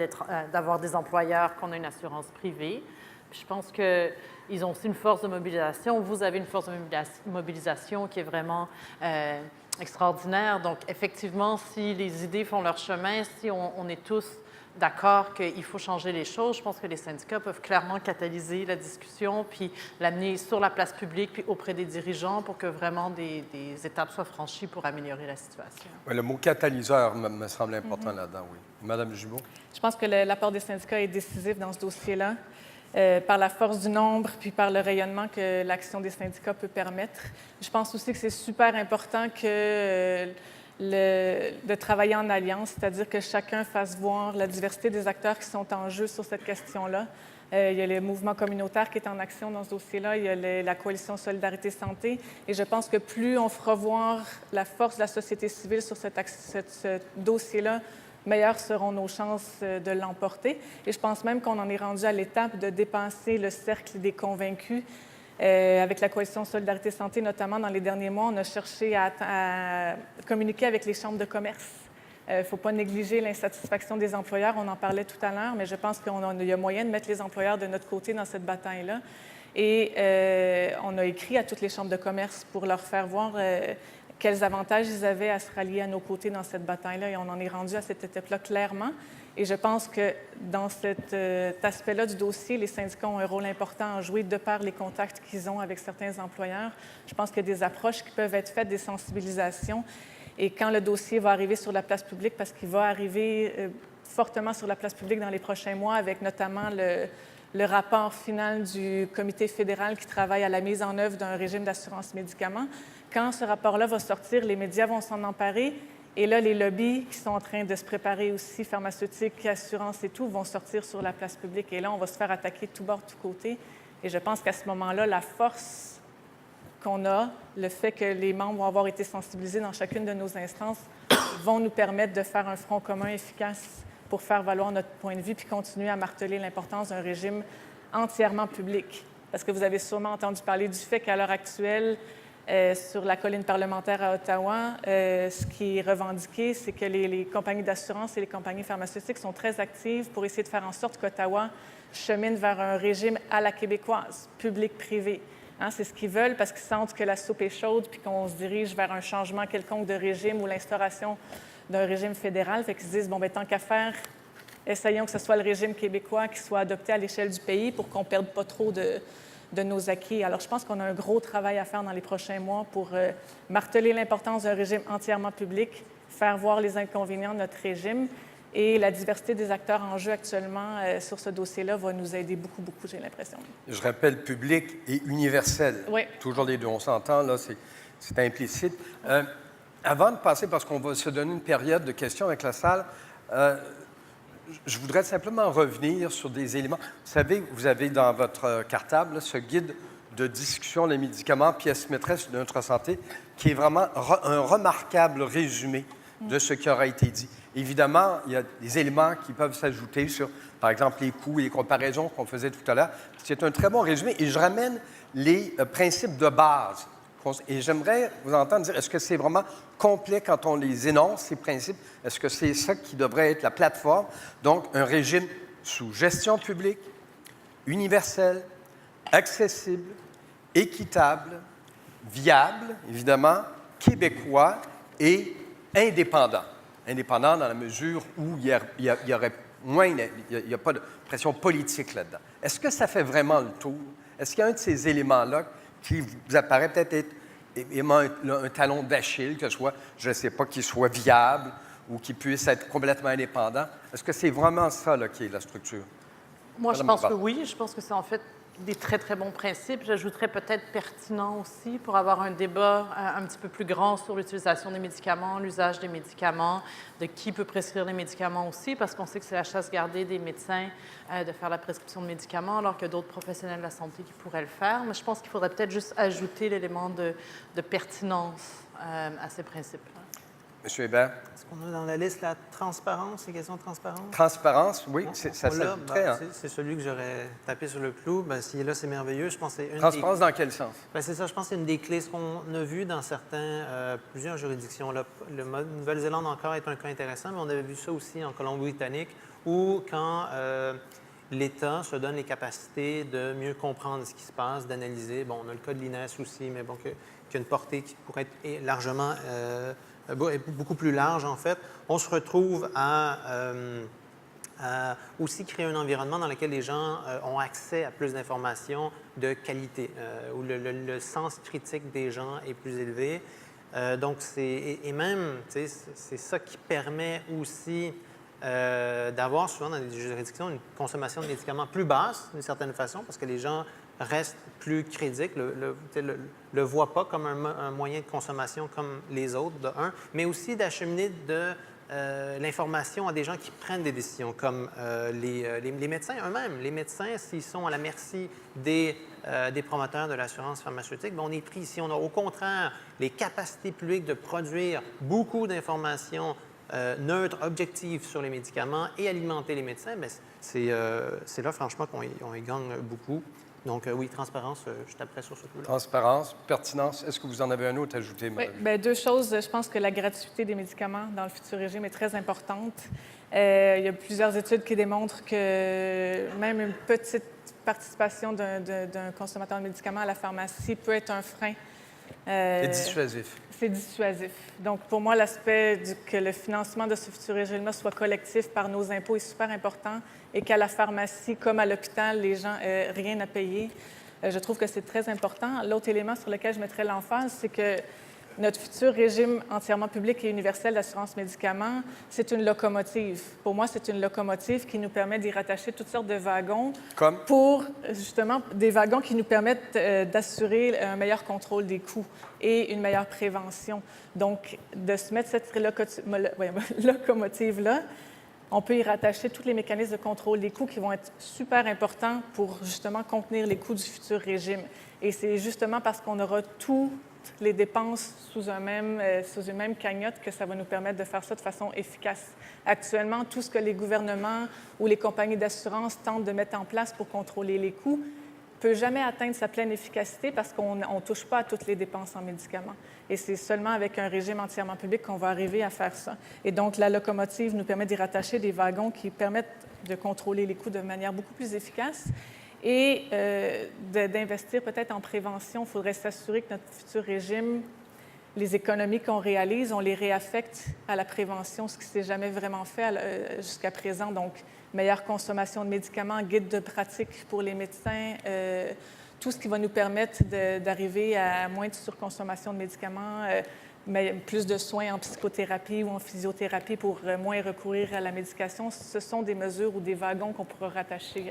d'avoir des employeurs qu'on a une assurance privée. Puis je pense qu'ils ont aussi une force de mobilisation. Vous avez une force de mobilisation qui est vraiment extraordinaire. Donc, effectivement, si les idées font leur chemin, si on est tous d'accord qu'il faut changer les choses, je pense que les syndicats peuvent clairement catalyser la discussion puis l'amener sur la place publique puis auprès des dirigeants pour que vraiment des étapes soient franchies pour améliorer la situation. Oui, le mot catalyseur me semble important là-dedans, oui. Madame Gibault? Je pense que l'apport des syndicats est décisif dans ce dossier-là, par la force du nombre puis par le rayonnement que l'action des syndicats peut permettre. Je pense aussi que c'est super important que de travailler en alliance, c'est-à-dire que chacun fasse voir la diversité des acteurs qui sont en jeu sur cette question-là. Il y a le mouvement communautaire qui est en action dans ce dossier-là, il y a la coalition Solidarité Santé, et je pense que plus on fera voir la force de la société civile sur ce dossier-là, meilleures seront nos chances de l'emporter. Et je pense même qu'on en est rendu à l'étape de dépasser le cercle des convaincus. Avec la coalition Solidarité Santé, notamment dans les derniers mois, on a cherché à communiquer avec les chambres de commerce. Il ne faut pas négliger l'insatisfaction des employeurs, on en parlait tout à l'heure, mais je pense qu'il y a moyen de mettre les employeurs de notre côté dans cette bataille-là. Et on a écrit à toutes les chambres de commerce pour leur faire voir quels avantages ils avaient à se rallier à nos côtés dans cette bataille-là. Et on en est rendu à cette étape-là clairement. Et je pense que dans cet aspect-là du dossier, les syndicats ont un rôle important à jouer de par les contacts qu'ils ont avec certains employeurs. Je pense qu'il y a des approches qui peuvent être faites, des sensibilisations. Et quand le dossier va arriver sur la place publique, parce qu'il va arriver fortement sur la place publique dans les prochains mois, avec notamment le rapport final du comité fédéral qui travaille à la mise en œuvre d'un régime d'assurance médicaments, quand ce rapport-là va sortir, les médias vont s'en emparer. Et là, les lobbies qui sont en train de se préparer aussi, pharmaceutiques, assurances et tout, vont sortir sur la place publique. Et là, on va se faire attaquer de tous bords, de tous côtés. Et je pense qu'à ce moment-là, la force qu'on a, le fait que les membres vont avoir été sensibilisés dans chacune de nos instances, vont nous permettre de faire un front commun efficace pour faire valoir notre point de vue puis continuer à marteler l'importance d'un régime entièrement public. Parce que vous avez sûrement entendu parler du fait qu'à l'heure actuelle, Sur la colline parlementaire à Ottawa, ce qui est revendiqué, c'est que les compagnies d'assurance et les compagnies pharmaceutiques sont très actives pour essayer de faire en sorte qu'Ottawa chemine vers un régime à la québécoise, public-privé. Hein, c'est ce qu'ils veulent parce qu'ils sentent que la soupe est chaude puis qu'on se dirige vers un changement quelconque de régime ou l'instauration d'un régime fédéral. Fait qu'ils se disent, bon, bien, tant qu'à faire, essayons que ce soit le régime québécois qui soit adopté à l'échelle du pays pour qu'on ne perde pas trop de nos acquis. Alors, je pense qu'on a un gros travail à faire dans les prochains mois pour marteler l'importance d'un régime entièrement public, faire voir les inconvénients de notre régime. Et la diversité des acteurs en jeu actuellement sur ce dossier-là va nous aider beaucoup, beaucoup, j'ai l'impression. Je rappelle public et universel. Oui. Toujours les deux, on s'entend, là, c'est implicite. Avant de passer, parce qu'on va se donner une période de questions avec la salle, je voudrais simplement revenir sur des éléments. Vous savez, vous avez dans votre cartable là, ce guide de discussion des médicaments, pièce maîtresse de notre santé, qui est vraiment un remarquable résumé de ce qui aura été dit. Évidemment, il y a des éléments qui peuvent s'ajouter sur, par exemple, les coûts et les comparaisons qu'on faisait tout à l'heure. C'est un très bon résumé et je ramène les principes de base. Et j'aimerais vous entendre dire, est-ce que c'est vraiment complet quand on les énonce, ces principes? Est-ce que c'est ça qui devrait être la plateforme? Donc, un régime sous gestion publique, universel, accessible, équitable, viable, évidemment, québécois et indépendant. Indépendant dans la mesure où il y aurait moins, il n'y a pas de pression politique là-dedans. Est-ce que ça fait vraiment le tour? Est-ce qu'il y a un de ces éléments-là qui vous apparaît peut-être être un talon d'Achille, que ce soit, je ne sais pas, qu'il soit viable ou qu'il puisse être complètement indépendant? Est-ce que c'est vraiment ça là, qui est la structure? Moi, je pense que oui. Je pense que c'est en fait des très, très bons principes. J'ajouterais peut-être pertinent aussi pour avoir un débat un petit peu plus grand sur l'utilisation des médicaments, l'usage des médicaments, de qui peut prescrire les médicaments aussi, parce qu'on sait que c'est la chasse gardée des médecins de faire la prescription de médicaments, alors qu'il y a d'autres professionnels de la santé qui pourraient le faire. Mais je pense qu'il faudrait peut-être juste ajouter l'élément de pertinence à ces principes. M. Hébert? Est-ce qu'on a dans la liste la transparence, les questions de transparence? Transparence, oui, ça s'ajouterait. Hein? C'est celui que j'aurais tapé sur le clou. Bien, s'il est là, c'est merveilleux. Je pense que c'est une transparence dans quel sens? Bien, c'est ça, je pense que c'est une des clés. Ce qu'on a vu dans plusieurs juridictions. La Nouvelle-Zélande encore est un cas intéressant, mais on avait vu ça aussi en Colombie-Britannique, où quand l'État se donne les capacités de mieux comprendre ce qui se passe, d'analyser. Bon, on a le cas de l'INES aussi, mais bon, qui a une portée qui pourrait être largement... beaucoup plus large, en fait. On se retrouve à aussi créer un environnement dans lequel les gens ont accès à plus d'informations de qualité, où le sens critique des gens est plus élevé. Donc, et même, c'est ça qui permet aussi d'avoir souvent dans les juridictions une consommation de médicaments plus basse, d'une certaine façon, parce que les gens restent plus critiques, le voient pas comme un moyen de consommation comme les autres, de un, mais aussi d'acheminer de l'information à des gens qui prennent des décisions, comme les médecins eux-mêmes. Les médecins, s'ils sont à la merci des promoteurs de l'assurance pharmaceutique, bien, on est pris ici. On a au contraire les capacités publiques de produire beaucoup d'informations neutres, objectives sur les médicaments et alimenter les médecins. Bien, c'est là, franchement, qu'on y gagne beaucoup. Donc, oui, transparence, je taperais sur ce coup-là. Transparence, pertinence. Est-ce que vous en avez un autre à ajouter, Oui, bien, deux choses. Je pense que la gratuité des médicaments dans le futur régime est très importante. Il y a plusieurs études qui démontrent que même une petite participation d'un consommateur de médicaments à la pharmacie peut être un frein. C'est dissuasif. C'est dissuasif. Donc, pour moi, l'aspect que le financement de ce futur régime-là soit collectif par nos impôts est super important et qu'à la pharmacie, comme à l'hôpital, les gens n'aient rien à payer. Je trouve que c'est très important. L'autre élément sur lequel je mettrais l'emphase, c'est que notre futur régime entièrement public et universel d'assurance médicaments, c'est une locomotive. Pour moi, c'est une locomotive qui nous permet d'y rattacher toutes sortes de wagons. Comme? Pour, justement, des wagons qui nous permettent d'assurer un meilleur contrôle des coûts et une meilleure prévention. Donc, de se mettre cette locomotive-là, on peut y rattacher tous les mécanismes de contrôle des coûts qui vont être super importants pour, justement, contenir les coûts du futur régime. Et c'est justement parce qu'on aura toutes les dépenses sous une même cagnotte que ça va nous permettre de faire ça de façon efficace. Actuellement, tout ce que les gouvernements ou les compagnies d'assurance tentent de mettre en place pour contrôler les coûts peut jamais atteindre sa pleine efficacité parce qu'on ne touche pas à toutes les dépenses en médicaments. Et c'est seulement avec un régime entièrement public qu'on va arriver à faire ça. Et donc, la locomotive nous permet d'y rattacher des wagons qui permettent de contrôler les coûts de manière beaucoup plus efficace et d'investir peut-être en prévention. Il faudrait s'assurer que notre futur régime, les économies qu'on réalise, on les réaffecte à la prévention, ce qui ne s'est jamais vraiment fait jusqu'à présent. Donc, meilleure consommation de médicaments, guide de pratique pour les médecins, tout ce qui va nous permettre d'arriver à moins de surconsommation de médicaments, mais plus de soins en psychothérapie ou en physiothérapie pour moins recourir à la médication. Ce sont des mesures ou des wagons qu'on pourra rattacher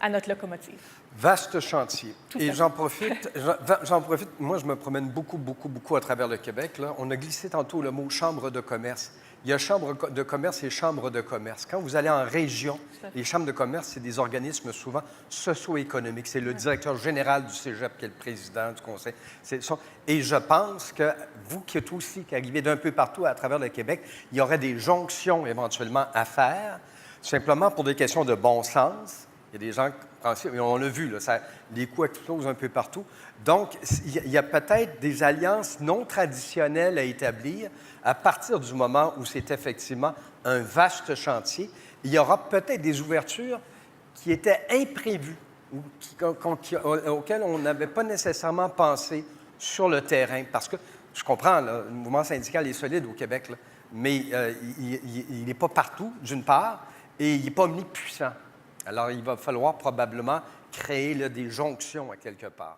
à notre locomotive. Vaste chantier. Et j'en profite, moi je me promène beaucoup à travers le Québec. Là. On a glissé tantôt le mot chambre de commerce. Il y a chambre de commerce et chambre de commerce. Quand vous allez en région, les chambres de commerce, c'est des organismes souvent socio-économiques. C'est le directeur général du cégep qui est le président du conseil. Et je pense que vous qui êtes aussi, qui arrivez d'un peu partout à travers le Québec, il y aurait des jonctions éventuellement à faire, simplement pour des questions de bon sens. Il y a des gens qui pensent, on l'a vu, là, les coûts explosent un peu partout. Donc, il y a peut-être des alliances non traditionnelles à établir à partir du moment où c'est effectivement un vaste chantier. Il y aura peut-être des ouvertures qui étaient imprévues ou auxquelles on n'avait pas nécessairement pensé sur le terrain. Parce que, je comprends, là, le mouvement syndical est solide au Québec, là, mais il n'est pas partout, d'une part, et il n'est pas omnipuissant. Alors, il va falloir probablement créer là, des jonctions à quelque part.